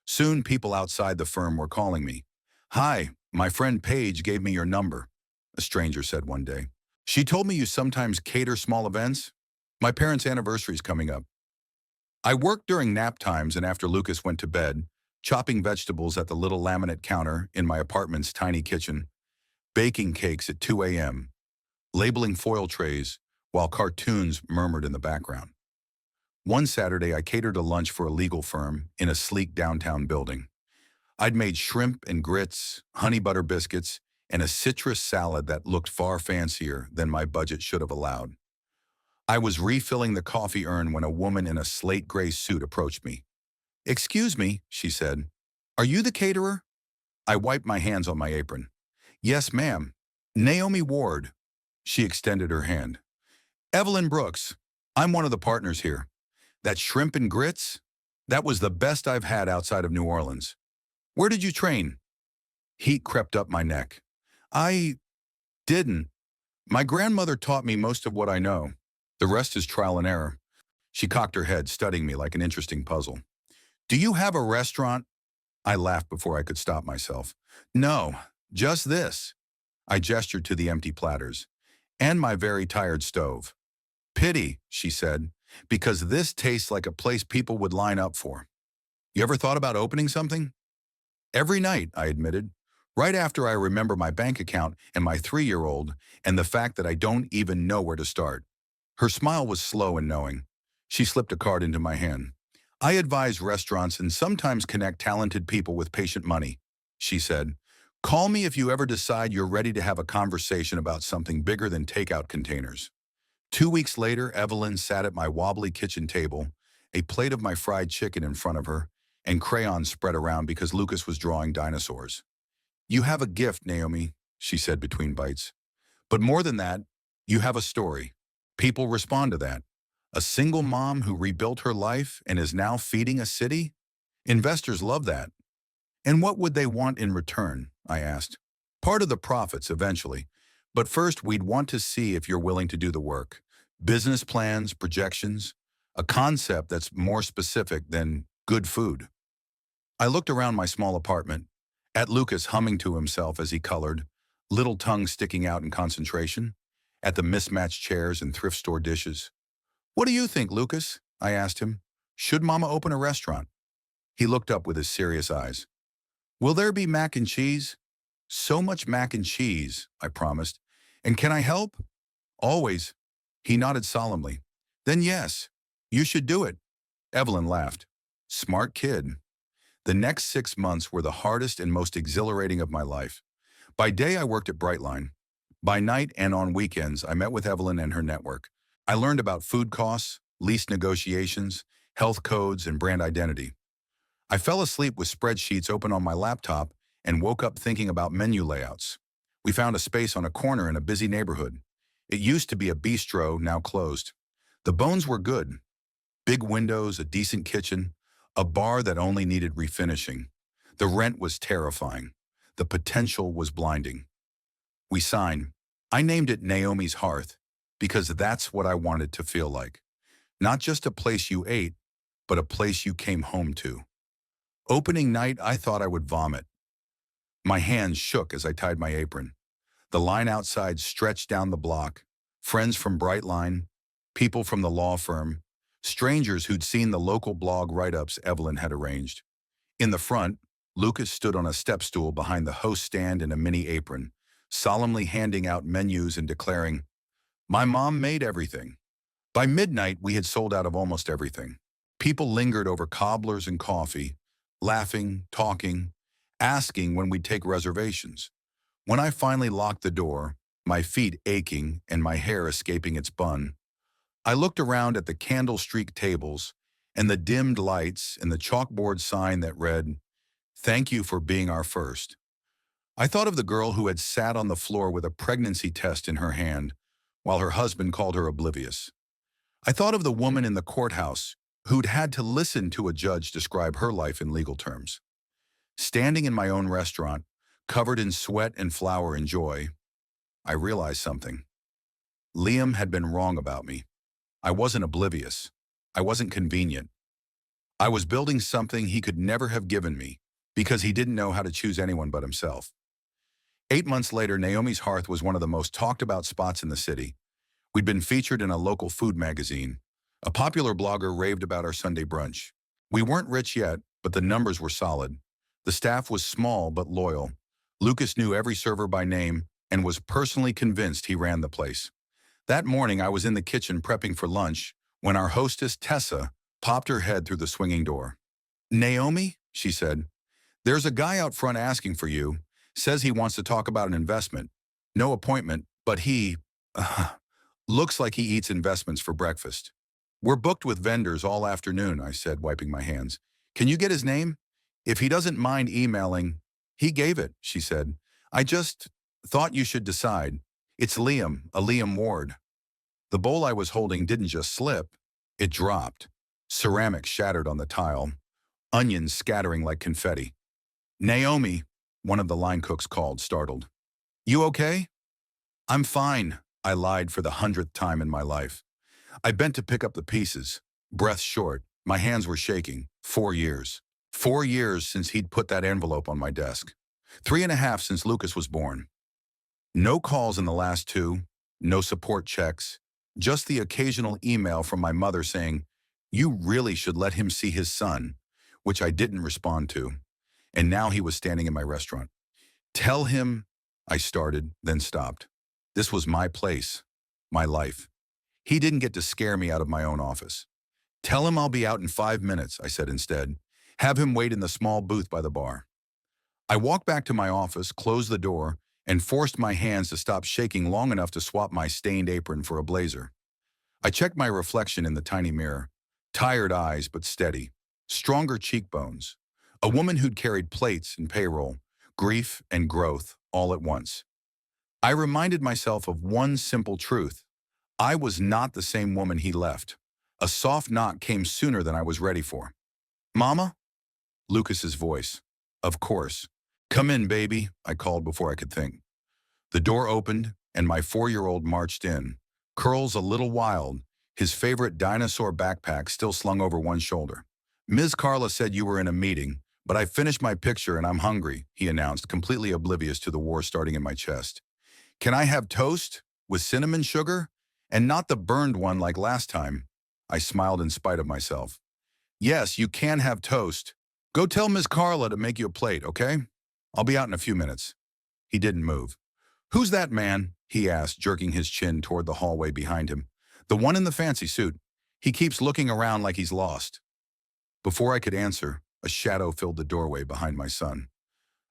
Soon people outside the firm were calling me. Hi, my friend Paige gave me your number, a stranger said one day. She told me you sometimes cater small events. My parents' anniversary's coming up. I worked during nap times and after Lucas went to bed, chopping vegetables at the little laminate counter in my apartment's tiny kitchen, baking cakes at 2 a.m., labeling foil trays while cartoons murmured in the background. One Saturday, I catered a lunch for a legal firm in a sleek downtown building. I'd made shrimp and grits, honey butter biscuits, and a citrus salad that looked far fancier than my budget should have allowed. I was refilling the coffee urn when a woman in a slate gray suit approached me. Excuse me, she said. Are you the caterer? I wiped my hands on my apron. Yes, ma'am. Naomi Ward. She extended her hand. Evelyn Brooks, I'm one of the partners here. That shrimp and grits? That was the best I've had outside of New Orleans. Where did you train? Heat crept up my neck. I didn't. My grandmother taught me most of what I know. The rest is trial and error. She cocked her head, studying me like an interesting puzzle. Do you have a restaurant? I laughed before I could stop myself. No, just this. I gestured to the empty platters. And my very tired stove. Pity, she said, because this tastes like a place people would line up for. You ever thought about opening something? Every night, I admitted. Right after I remember my bank account and my 3-year-old and the fact that I don't even know where to start. Her smile was slow and knowing. She slipped a card into my hand. I advise restaurants and sometimes connect talented people with patient money, she said. Call me if you ever decide you're ready to have a conversation about something bigger than takeout containers. 2 weeks later, Evelyn sat at my wobbly kitchen table, a plate of my fried chicken in front of her, and crayons spread around because Lucas was drawing dinosaurs. You have a gift, Naomi, she said between bites. But more than that, you have a story. People respond to that. A single mom who rebuilt her life and is now feeding a city? Investors love that. And what would they want in return? I asked. Part of the profits, eventually. But first, we'd want to see if you're willing to do the work. Business plans, projections, a concept that's more specific than good food. I looked around my small apartment, at Lucas humming to himself as he colored, little tongue sticking out in concentration, at the mismatched chairs and thrift store dishes. What do you think, Lucas? I asked him. Should Mama open a restaurant? He looked up with his serious eyes. Will there be mac and cheese? So much mac and cheese, I promised. And can I help? Always. He nodded solemnly. Then yes, you should do it. Evelyn laughed. Smart kid. The next 6 months were the hardest and most exhilarating of my life. By day, I worked at Brightline. By night and on weekends, I met with Evelyn and her network. I learned about food costs, lease negotiations, health codes, and brand identity. I fell asleep with spreadsheets open on my laptop and woke up thinking about menu layouts. We found a space on a corner in a busy neighborhood. It used to be a bistro, now closed. The bones were good. Big windows, a decent kitchen, a bar that only needed refinishing. The rent was terrifying. The potential was blinding. We signed. I named it Naomi's Hearth because that's what I wanted to feel like. Not just a place you ate, but a place you came home to. Opening night, I thought I would vomit. My hands shook as I tied my apron. The line outside stretched down the block. Friends from Brightline, people from the law firm, strangers who'd seen the local blog write-ups Evelyn had arranged. In the front, Lucas stood on a step stool behind the host stand in a mini apron, solemnly handing out menus and declaring, "My mom made everything." By midnight, we had sold out of almost everything. People lingered over cobblers and coffee, laughing, talking, asking when we'd take reservations. When I finally locked the door, my feet aching and my hair escaping its bun, I looked around at the candle-streaked tables and the dimmed lights and the chalkboard sign that read, "Thank you for being our first." I thought of the girl who had sat on the floor with a pregnancy test in her hand while her husband called her oblivious. I thought of the woman in the courthouse who'd had to listen to a judge describe her life in legal terms. Standing in my own restaurant, covered in sweat and flour and joy, I realized something. Liam had been wrong about me. I wasn't oblivious. I wasn't convenient. I was building something he could never have given me because he didn't know how to choose anyone but himself. 8 months later, Naomi's Hearth was one of the most talked about spots in the city. We'd been featured in a local food magazine. A popular blogger raved about our Sunday brunch. We weren't rich yet, but the numbers were solid. The staff was small but loyal. Lucas knew every server by name and was personally convinced he ran the place. That morning, I was in the kitchen prepping for lunch when our hostess, Tessa, popped her head through the swinging door. "Naomi," she said, "there's a guy out front asking for you. Says he wants to talk about an investment. No appointment, but he looks like he eats investments for breakfast." "We're booked with vendors all afternoon," I said, wiping my hands. "Can you get his name? If he doesn't mind emailing." "He gave it," she said. "I just thought you should decide. It's Liam, a Liam Ward. The bowl I was holding didn't just slip, it dropped. Ceramic shattered on the tile, onions scattering like confetti. Naomi, one of the line cooks called, startled. You okay? I'm fine, I lied for the 100th time in my life. I bent to pick up the pieces, breath short. My hands were shaking. 4 years. 4 years since he'd put that envelope on my desk. 3.5 since Lucas was born. No calls in the last 2, no support checks, just the occasional email from my mother saying, you really should let him see his son, which I didn't respond to. And now he was standing in my restaurant. Tell him, I started, then stopped. This was my place, my life. He didn't get to scare me out of my own office. Tell him I'll be out in 5 minutes, I said instead. Have him wait in the small booth by the bar. I walked back to my office, closed the door, and forced my hands to stop shaking long enough to swap my stained apron for a blazer. I checked my reflection in the tiny mirror. Tired eyes, but steady. Stronger cheekbones. A woman who'd carried plates and payroll, grief and growth all at once. I reminded myself of one simple truth. I was not the same woman he left. A soft knock came sooner than I was ready for. Mama? Lucas's voice. Of course. Come in, baby, I called before I could think. The door opened, and my 4-year-old marched in, curls a little wild, his favorite dinosaur backpack still slung over one shoulder. Ms. Carla said you were in a meeting, but I finished my picture and I'm hungry, he announced, completely oblivious to the war starting in my chest. Can I have toast with cinnamon sugar? And not the burned one like last time. I smiled in spite of myself. Yes, you can have toast. Go tell Ms. Carla to make you a plate, okay? I'll be out in a few minutes. He didn't move. Who's that man? He asked, jerking his chin toward the hallway behind him. The one in the fancy suit. He keeps looking around like he's lost. Before I could answer, a shadow filled the doorway behind my son.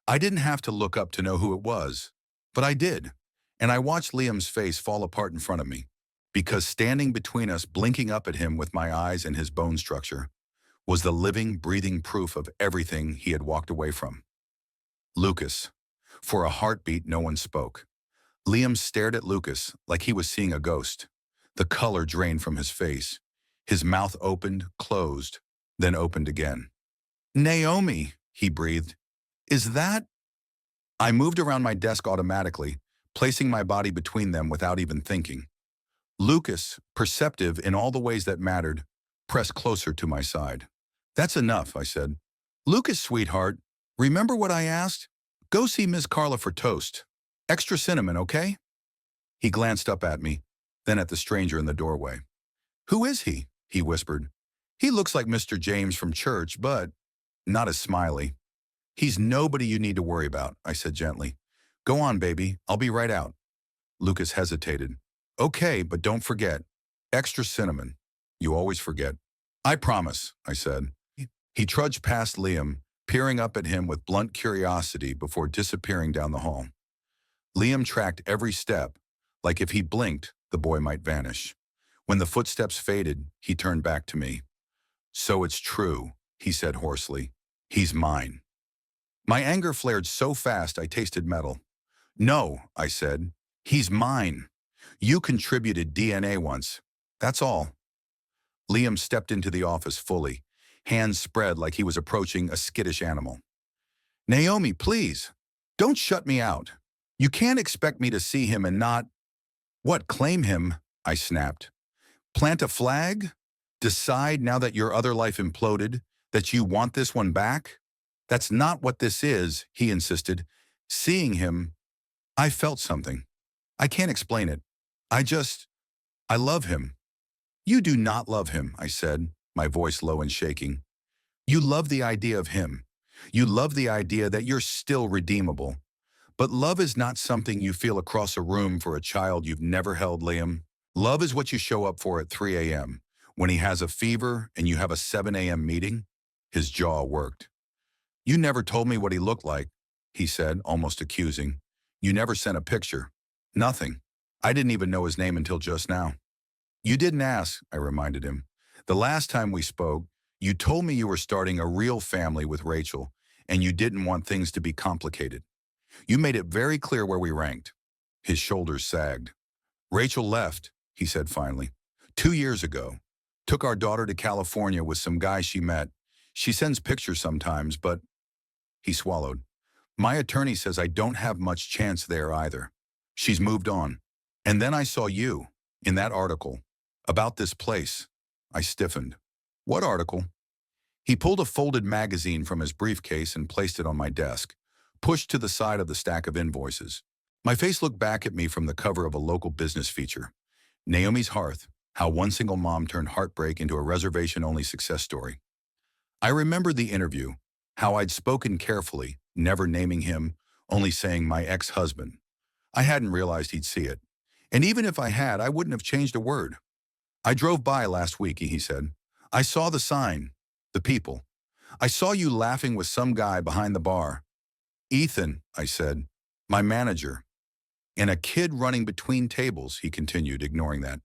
I didn't have to look up to know who it was, but I did, and I watched Liam's face fall apart in front of me, because standing between us, blinking up at him with my eyes and his bone structure, was the living, breathing proof of everything he had walked away from. Lucas. For a heartbeat, no one spoke. Liam stared at Lucas like he was seeing a ghost. The color drained from his face. His mouth opened, closed, then opened again. Naomi, he breathed. Is that? I moved around my desk automatically, placing my body between them without even thinking. Lucas, perceptive in all the ways that mattered, pressed closer to my side. That's enough, I said. Lucas, sweetheart, remember what I asked? Go see Miss Carla for toast. Extra cinnamon, okay? He glanced up at me, then at the stranger in the doorway. Who is he? He whispered. He looks like Mr. James from church, but not as smiley. He's nobody you need to worry about, I said gently. Go on, baby. I'll be right out. Lucas hesitated. Okay, but don't forget. Extra cinnamon. You always forget. I promise, I said. He trudged past Liam, peering up at him with blunt curiosity before disappearing down the hall. Liam tracked every step, like if he blinked, the boy might vanish. When the footsteps faded, he turned back to me. So it's true, he said hoarsely. He's mine. My anger flared so fast I tasted metal. No, I said. He's mine. You contributed DNA once. That's all. Liam stepped into the office fully, hands spread like he was approaching a skittish animal. Naomi, please, don't shut me out. You can't expect me to see him and not… What, claim him? I snapped. Plant a flag? Decide now that your other life imploded, that you want this one back? That's not what this is, he insisted. Seeing him, I felt something. I can't explain it. I love him. You do not love him, I said, my voice low and shaking. You love the idea of him. You love the idea that you're still redeemable. But love is not something you feel across a room for a child you've never held, Liam. Love is what you show up for at 3 a.m. when he has a fever and you have a 7 a.m. meeting. His jaw worked. You never told me what he looked like, he said, almost accusing. You never sent a picture. Nothing. I didn't even know his name until just now. You didn't ask, I reminded him. The last time we spoke, you told me you were starting a real family with Rachel, and you didn't want things to be complicated. You made it very clear where we ranked. His shoulders sagged. Rachel left, he said finally. 2 years ago. Took our daughter to California with some guy she met. She sends pictures sometimes, but he swallowed. My attorney says I don't have much chance there either. She's moved on. And then I saw you, in that article, about this place. I stiffened. What article? He pulled a folded magazine from his briefcase and placed it on my desk, pushed to the side of the stack of invoices. My face looked back at me from the cover of a local business feature. Naomi's Hearth, how one single mom turned heartbreak into a reservation-only success story. I remembered the interview, how I'd spoken carefully, never naming him, only saying my ex-husband. I hadn't realized he'd see it. And even if I had, I wouldn't have changed a word. I drove by last week, he said. I saw the sign, the people. I saw you laughing with some guy behind the bar. Ethan, I said, my manager. And a kid running between tables, he continued, ignoring that.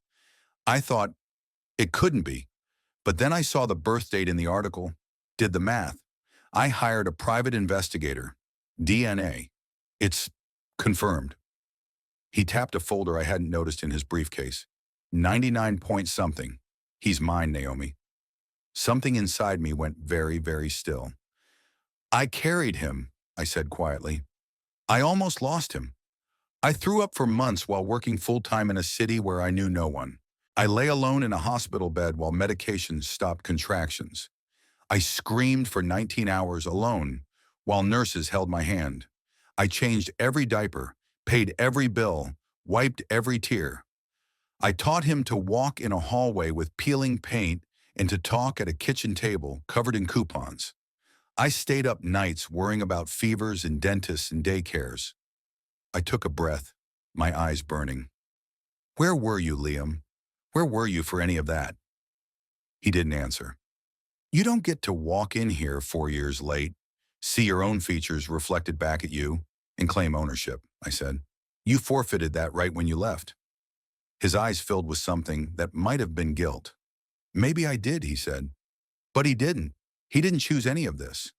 I thought, it couldn't be. But then I saw the birth date in the article, did the math. I hired a private investigator. DNA. It's confirmed. He tapped a folder I hadn't noticed in his briefcase. 99 point something. He's mine, Naomi. Something inside me went very, very still. I carried him, I said quietly. I almost lost him. I threw up for months while working full-time in a city where I knew no one. I lay alone in a hospital bed while medications stopped contractions. I screamed for 19 hours alone while nurses held my hand. I changed every diaper, paid every bill, wiped every tear. I taught him to walk in a hallway with peeling paint and to talk at a kitchen table covered in coupons. I stayed up nights worrying about fevers and dentists and daycares. I took a breath, my eyes burning. Where were you, Liam? Where were you for any of that? He didn't answer. You don't get to walk in here 4 years late, see your own features reflected back at you, and claim ownership, I said. You forfeited that right when you left. His eyes filled with something that might have been guilt. Maybe I did, he said. But he didn't. He didn't choose any of this.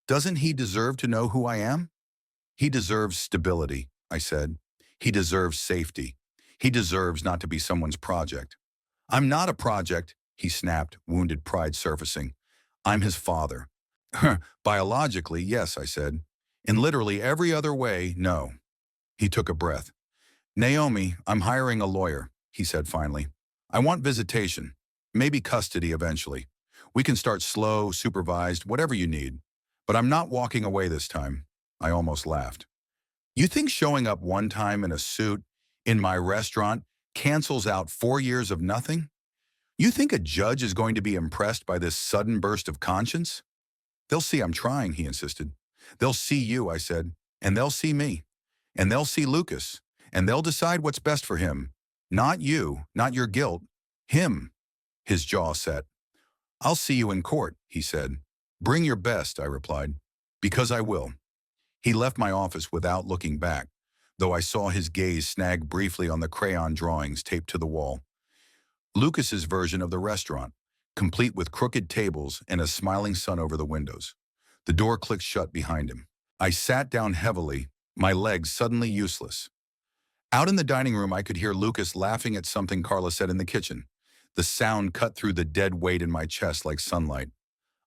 Doesn't he deserve to know who I am? He deserves stability, I said. He deserves safety. He deserves not to be someone's project. I'm not a project, he snapped, wounded pride surfacing. I'm his father. Biologically, yes, I said. In literally every other way, no. He took a breath. Naomi, I'm hiring a lawyer, he said finally. I want visitation, maybe custody eventually. We can start slow, supervised, whatever you need. But I'm not walking away this time. I almost laughed. You think showing up one time in a suit in my restaurant cancels out 4 years of nothing? You think a judge is going to be impressed by this sudden burst of conscience? They'll see I'm trying, he insisted. They'll see you, I said, and they'll see me. And they'll see Lucas, and they'll decide what's best for him. Not you, not your guilt. Him. His jaw set. I'll see you in court, he said. Bring your best, I replied. Because I will. He left my office without looking back, though I saw his gaze snag briefly on the crayon drawings taped to the wall. Lucas's version of the restaurant, complete with crooked tables and a smiling sun over the windows. The door clicked shut behind him. I sat down heavily, my legs suddenly useless. Out in the dining room, I could hear Lucas laughing at something Carla said in the kitchen. The sound cut through the dead weight in my chest like sunlight.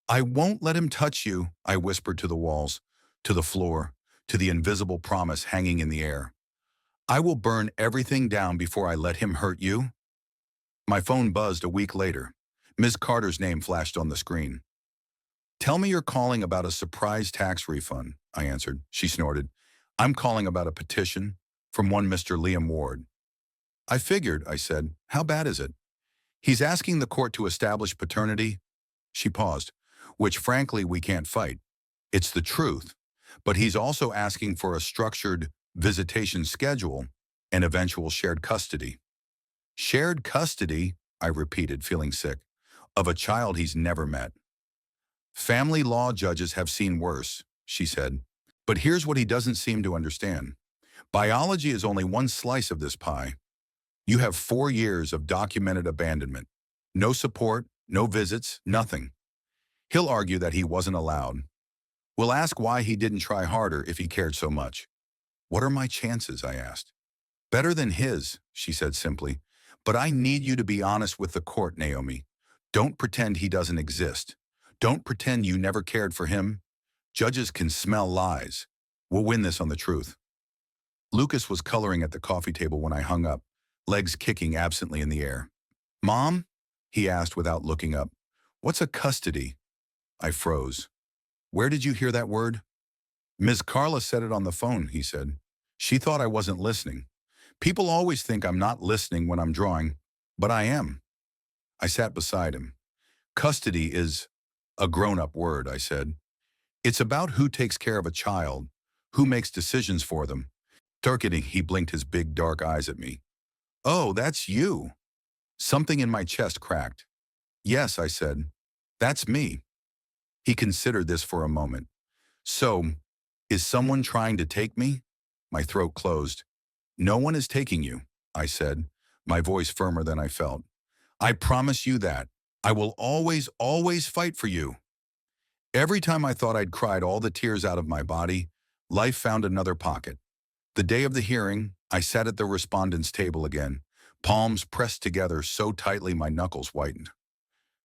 I won't let him touch you, I whispered to the walls, to the floor, to the invisible promise hanging in the air. I will burn everything down before I let him hurt you. My phone buzzed a week later. Ms. Carter's name flashed on the screen. Tell me you're calling about a surprise tax refund, I answered. She snorted. I'm calling about a petition from one Mr. Liam Ward. I figured, I said. How bad is it? He's asking the court to establish paternity. She paused, which frankly we can't fight. It's the truth. But he's also asking for a structured visitation schedule and eventual shared custody. Shared custody, I repeated, feeling sick, of a child he's never met. Family law judges have seen worse, she said. But here's what he doesn't seem to understand. Biology is only one slice of this pie. You have 4 years of documented abandonment. No support, no visits, nothing. He'll argue that he wasn't allowed. We'll ask why he didn't try harder if he cared so much. What are my chances, I asked. Better than his, she said simply. But I need you to be honest with the court, Naomi. Don't pretend he doesn't exist. Don't pretend you never cared for him. Judges can smell lies. We'll win this on the truth. Lucas was coloring at the coffee table when I hung up, legs kicking absently in the air. Mom? He asked without looking up. What's a custody? I froze. Where did you hear that word? Ms. Carla said it on the phone, he said. She thought I wasn't listening. People always think I'm not listening when I'm drawing, but I am. I sat beside him. Custody is a grown-up word, I said. It's about who takes care of a child, who makes decisions for them. Darkening, he blinked his big dark eyes at me. Oh, that's you. Something in my chest cracked. Yes, I said. That's me. He considered this for a moment. So, is someone trying to take me? My throat closed. No one is taking you, I said, my voice firmer than I felt. I promise you that. I will always, always fight for you. Every time I thought I'd cried all the tears out of my body, life found another pocket. The day of the hearing, I sat at the respondent's table again, palms pressed together so tightly my knuckles whitened.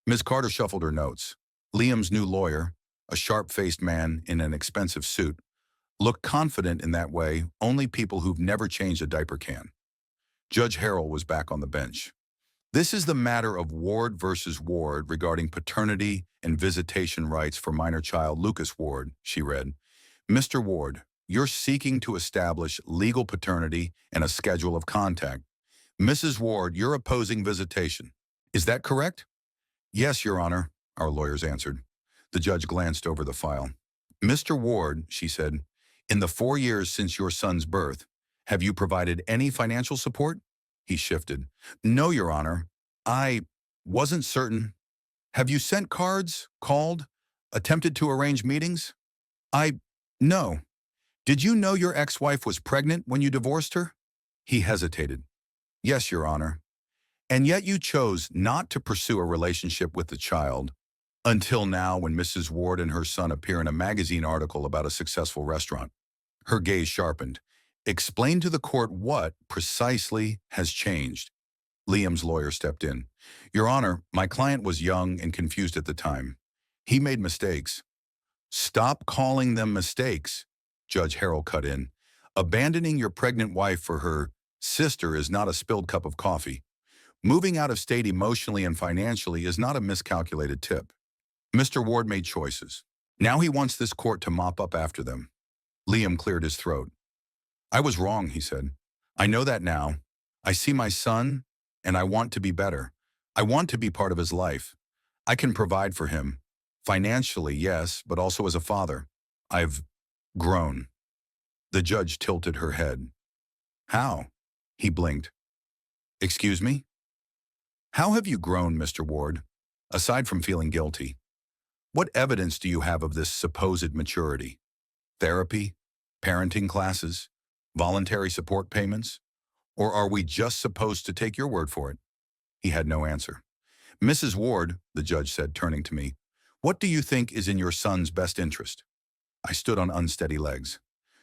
Ms. Carter shuffled her notes. Liam's new lawyer, a sharp-faced man in an expensive suit, looked confident in that way only people who've never changed a diaper can. Judge Harrell was back on the bench. This is the matter of Ward versus Ward regarding paternity and visitation rights for minor child Lucas Ward, she read. Mr. Ward, you're seeking to establish legal paternity and a schedule of contact. Mrs. Ward, you're opposing visitation. Is that correct? Yes, Your Honor, our lawyers answered. The judge glanced over the file. Mr. Ward, she said, in the 4 years since your son's birth, have you provided any financial support? He shifted. No, Your Honor. I wasn't certain. Have you sent cards, called, attempted to arrange meetings? No. Did you know your ex-wife was pregnant when you divorced her? He hesitated. Yes, Your Honor. And yet you chose not to pursue a relationship with the child until now when Mrs. Ward and her son appear in a magazine article about a successful restaurant. Her gaze sharpened. Explain to the court what, precisely, has changed. Liam's lawyer stepped in. Your Honor, my client was young and confused at the time. He made mistakes. Stop calling them mistakes, Judge Harrell cut in. Abandoning your pregnant wife for her sister is not a spilled cup of coffee. Moving out of state emotionally and financially is not a miscalculated tip. Mr. Ward made choices. Now he wants this court to mop up after them. Liam cleared his throat. I was wrong, he said. I know that now. I see my son, and I want to be better. I want to be part of his life. I can provide for him. Financially, yes, but also as a father. I've grown. The judge tilted her head. How? He blinked. Excuse me? How have you grown, Mr. Ward, aside from feeling guilty? What evidence do you have of this supposed maturity? Therapy? Parenting classes? Voluntary support payments? Or are we just supposed to take your word for it? He had no answer. Mrs. Ward, the judge said, turning to me, what do you think is in your son's best interest? I stood on unsteady legs.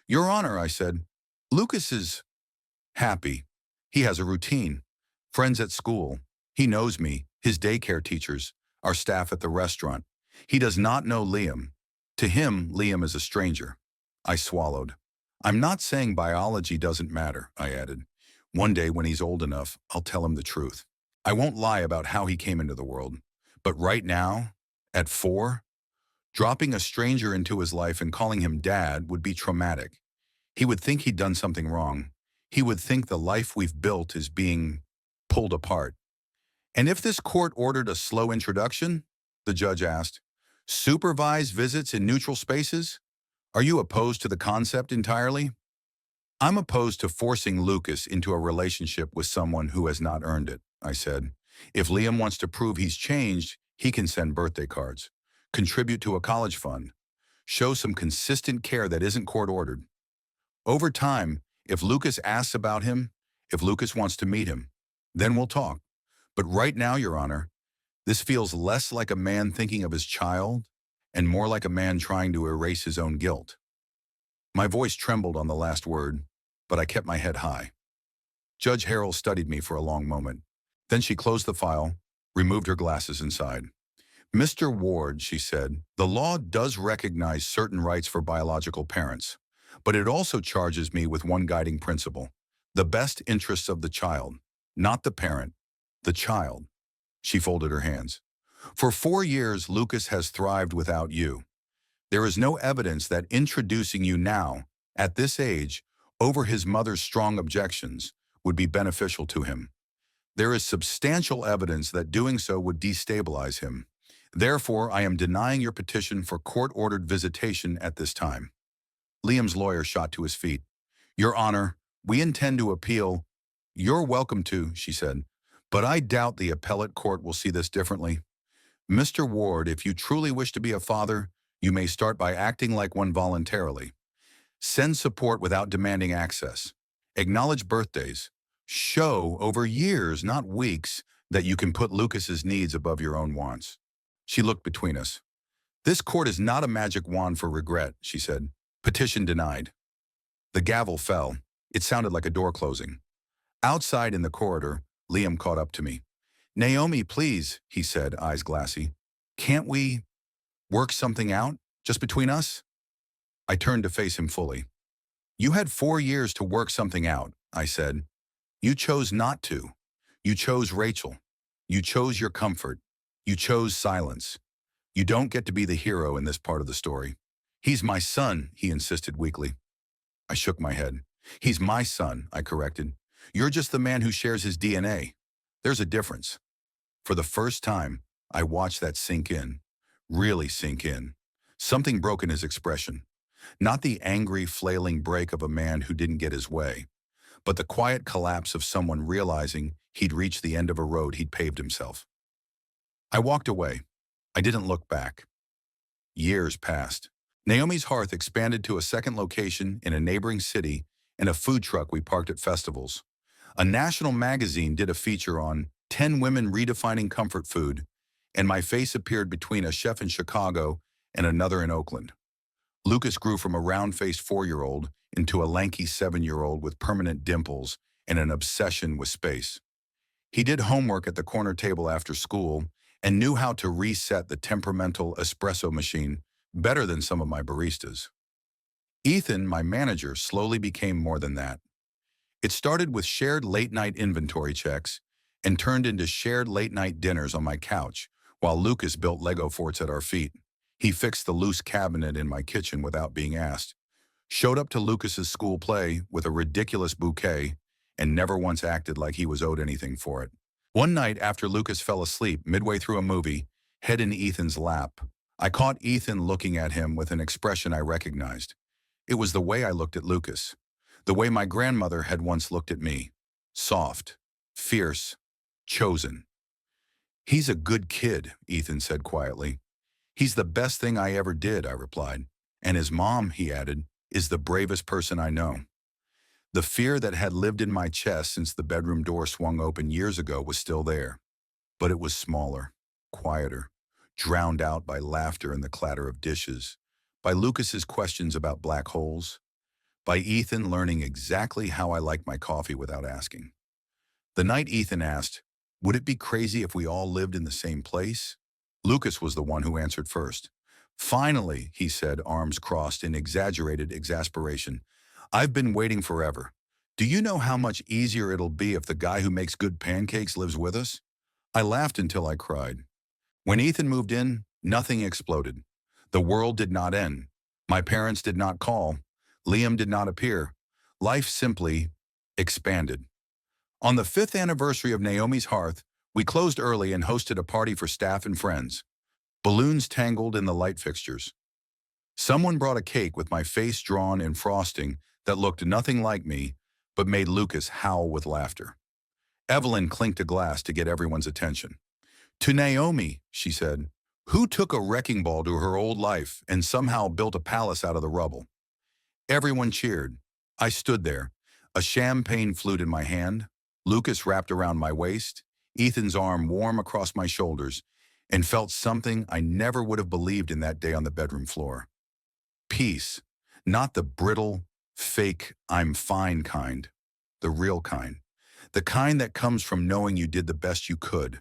Your Honor, I said, Lucas is happy. He has a routine. Friends at school. He knows me, his daycare teachers, our staff at the restaurant. He does not know Liam. To him, Liam is a stranger. I swallowed. I'm not saying biology doesn't matter, I added. One day when he's old enough, I'll tell him the truth. I won't lie about how he came into the world. But right now, at 4, dropping a stranger into his life and calling him dad would be traumatic. He would think he'd done something wrong. He would think the life we've built is being pulled apart. And if this court ordered a slow introduction, the judge asked, supervised visits in neutral spaces? Are you opposed to the concept entirely? I'm opposed to forcing Lucas into a relationship with someone who has not earned it, I said. If Liam wants to prove he's changed, he can send birthday cards, contribute to a college fund, show some consistent care that isn't court-ordered. Over time, if Lucas asks about him, if Lucas wants to meet him, then we'll talk. But right now, Your Honor, this feels less like a man thinking of his child and more like a man trying to erase his own guilt. My voice trembled on the last word, but I kept my head high. Judge Harrell studied me for a long moment. Then she closed the file, removed her glasses and sighed. Mr. Ward, she said, the law does recognize certain rights for biological parents, but it also charges me with one guiding principle: the best interests of the child, not the parent, the child. She folded her hands. For 4 years, Lucas has thrived without you. There is no evidence that introducing you now, at this age, over his mother's strong objections, would be beneficial to him. There is substantial evidence that doing so would destabilize him. Therefore, I am denying your petition for court-ordered visitation at this time. Liam's lawyer shot to his feet. Your Honor, we intend to appeal. You're welcome to, she said, but I doubt the appellate court will see this differently. Mr. Ward, if you truly wish to be a father, you may start by acting like one voluntarily. Send support without demanding access. Acknowledge birthdays. Show over years, not weeks, that you can put Lucas's needs above your own wants. She looked between us. This court is not a magic wand for regret, she said. Petition denied. The gavel fell. It sounded like a door closing. Outside in the corridor, Liam caught up to me. Naomi, please, he said, eyes glassy. Can't we work something out, just between us? I turned to face him fully. You had 4 years to work something out, I said. You chose not to. You chose Rachel. You chose your comfort. You chose silence. You don't get to be the hero in this part of the story. He's my son, he insisted weakly. I shook my head. He's my son, I corrected. You're just the man who shares his DNA. There's a difference. For the first time, I watched that sink in. Really sink in. Something broke in his expression. Not the angry, flailing break of a man who didn't get his way, but the quiet collapse of someone realizing he'd reached the end of a road he'd paved himself. I walked away. I didn't look back. Years passed. Naomi's Hearth expanded to a second location in a neighboring city and a food truck we parked at festivals. A national magazine did a feature on 10 women redefining comfort food, and my face appeared between a chef in Chicago and another in Oakland. Lucas grew from a round-faced 4-year-old into a lanky 7-year-old with permanent dimples and an obsession with space. He did homework at the corner table after school and knew how to reset the temperamental espresso machine better than some of my baristas. Ethan, my manager, slowly became more than that. It started with shared late-night inventory checks and turned into shared late-night dinners on my couch while Lucas built Lego forts at our feet. He fixed the loose cabinet in my kitchen without being asked, showed up to Lucas's school play with a ridiculous bouquet, and never once acted like he was owed anything for it. One night after Lucas fell asleep midway through a movie, head in Ethan's lap, I caught Ethan looking at him with an expression I recognized. It was the way I looked at Lucas, the way my grandmother had once looked at me. Soft, fierce, chosen. He's a good kid, Ethan said quietly. He's the best thing I ever did, I replied. And his mom, he added, is the bravest person I know. The fear that had lived in my chest since the bedroom door swung open years ago was still there, but it was smaller, quieter, drowned out by laughter and the clatter of dishes, by Lucas's questions about black holes, by Ethan learning exactly how I like my coffee without asking. The night Ethan asked, would it be crazy if we all lived in the same place? Lucas was the one who answered first. Finally, he said, arms crossed in exaggerated exasperation. I've been waiting forever. Do you know how much easier it'll be if the guy who makes good pancakes lives with us? I laughed until I cried. When Ethan moved in, nothing exploded. The world did not end. My parents did not call. Liam did not appear. Life simply expanded. On the 5th anniversary of Naomi's Hearth, we closed early and hosted a party for staff and friends. Balloons tangled in the light fixtures. Someone brought a cake with my face drawn in frosting that looked nothing like me, but made Lucas howl with laughter. Evelyn clinked a glass to get everyone's attention. To Naomi, she said, who took a wrecking ball to her old life and somehow built a palace out of the rubble. Everyone cheered. I stood there, a champagne flute in my hand, Lucas wrapped around my waist, Ethan's arm warm across my shoulders, and felt something I never would have believed in that day on the bedroom floor. Peace, not the brittle, fake, I'm fine kind, the real kind. The kind that comes from knowing you did the best you could,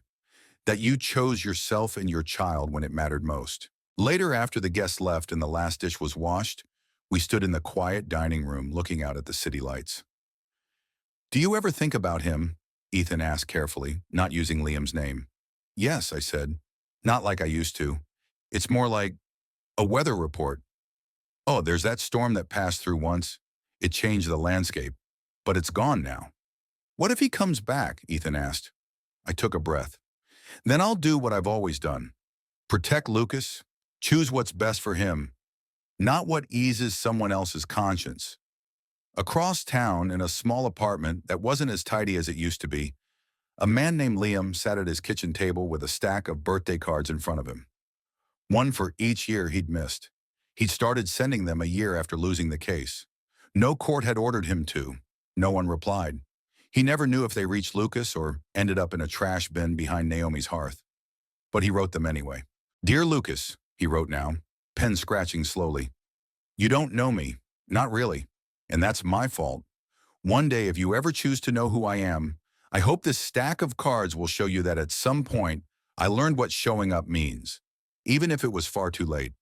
that you chose yourself and your child when it mattered most. Later, after the guests left and the last dish was washed, we stood in the quiet dining room looking out at the city lights. "Do you ever think about him?" Ethan asked carefully, not using Liam's name. "Yes," I said. "Not like I used to. It's more like a weather report. Oh, there's that storm that passed through once. It changed the landscape, but it's gone now." "What if he comes back?" Ethan asked. I took a breath. "Then I'll do what I've always done. Protect Lucas, choose what's best for him, not what eases someone else's conscience." Across town, in a small apartment that wasn't as tidy as it used to be, a man named Liam sat at his kitchen table with a stack of birthday cards in front of him. One for each year he'd missed. He'd started sending them a year after losing the case. No court had ordered him to. No one replied. He never knew if they reached Lucas or ended up in a trash bin behind Naomi's hearth. But he wrote them anyway. "Dear Lucas," he wrote now, pen scratching slowly. "You don't know me. Not really. And that's my fault. One day, if you ever choose to know who I am, I hope this stack of cards will show you that at some point, I learned what showing up means, even if it was far too late."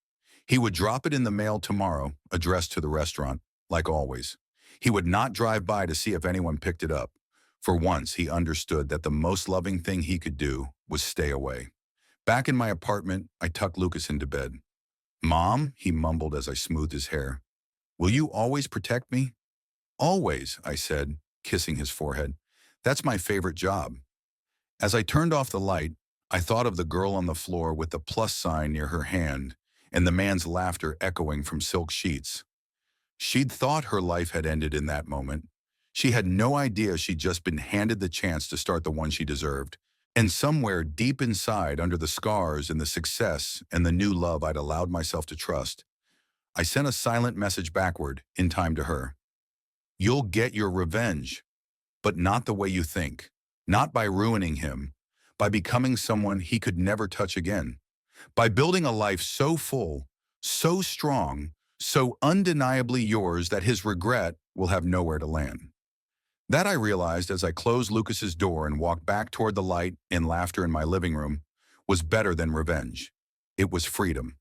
He would drop it in the mail tomorrow, addressed to the restaurant, like always. He would not drive by to see if anyone picked it up. For once, he understood that the most loving thing he could do was stay away. Back in my apartment, I tucked Lucas into bed. "Mom," he mumbled as I smoothed his hair, "will you always protect me?" "Always," I said, kissing his forehead. "That's my favorite job." As I turned off the light, I thought of the girl on the floor with the plus sign near her hand and the man's laughter echoing from silk sheets. She'd thought her life had ended in that moment. She had no idea she'd just been handed the chance to start the one she deserved. And somewhere deep inside, under the scars and the success and the new love I'd allowed myself to trust, I sent a silent message backward in time to her. "You'll get your revenge, but not the way you think. Not by ruining him, by becoming someone he could never touch again. By building a life so full, so strong, so undeniably yours that his regret will have nowhere to land." That, I realized as I closed Lucas's door and walked back toward the light and laughter in my living room, was better than revenge. It was freedom.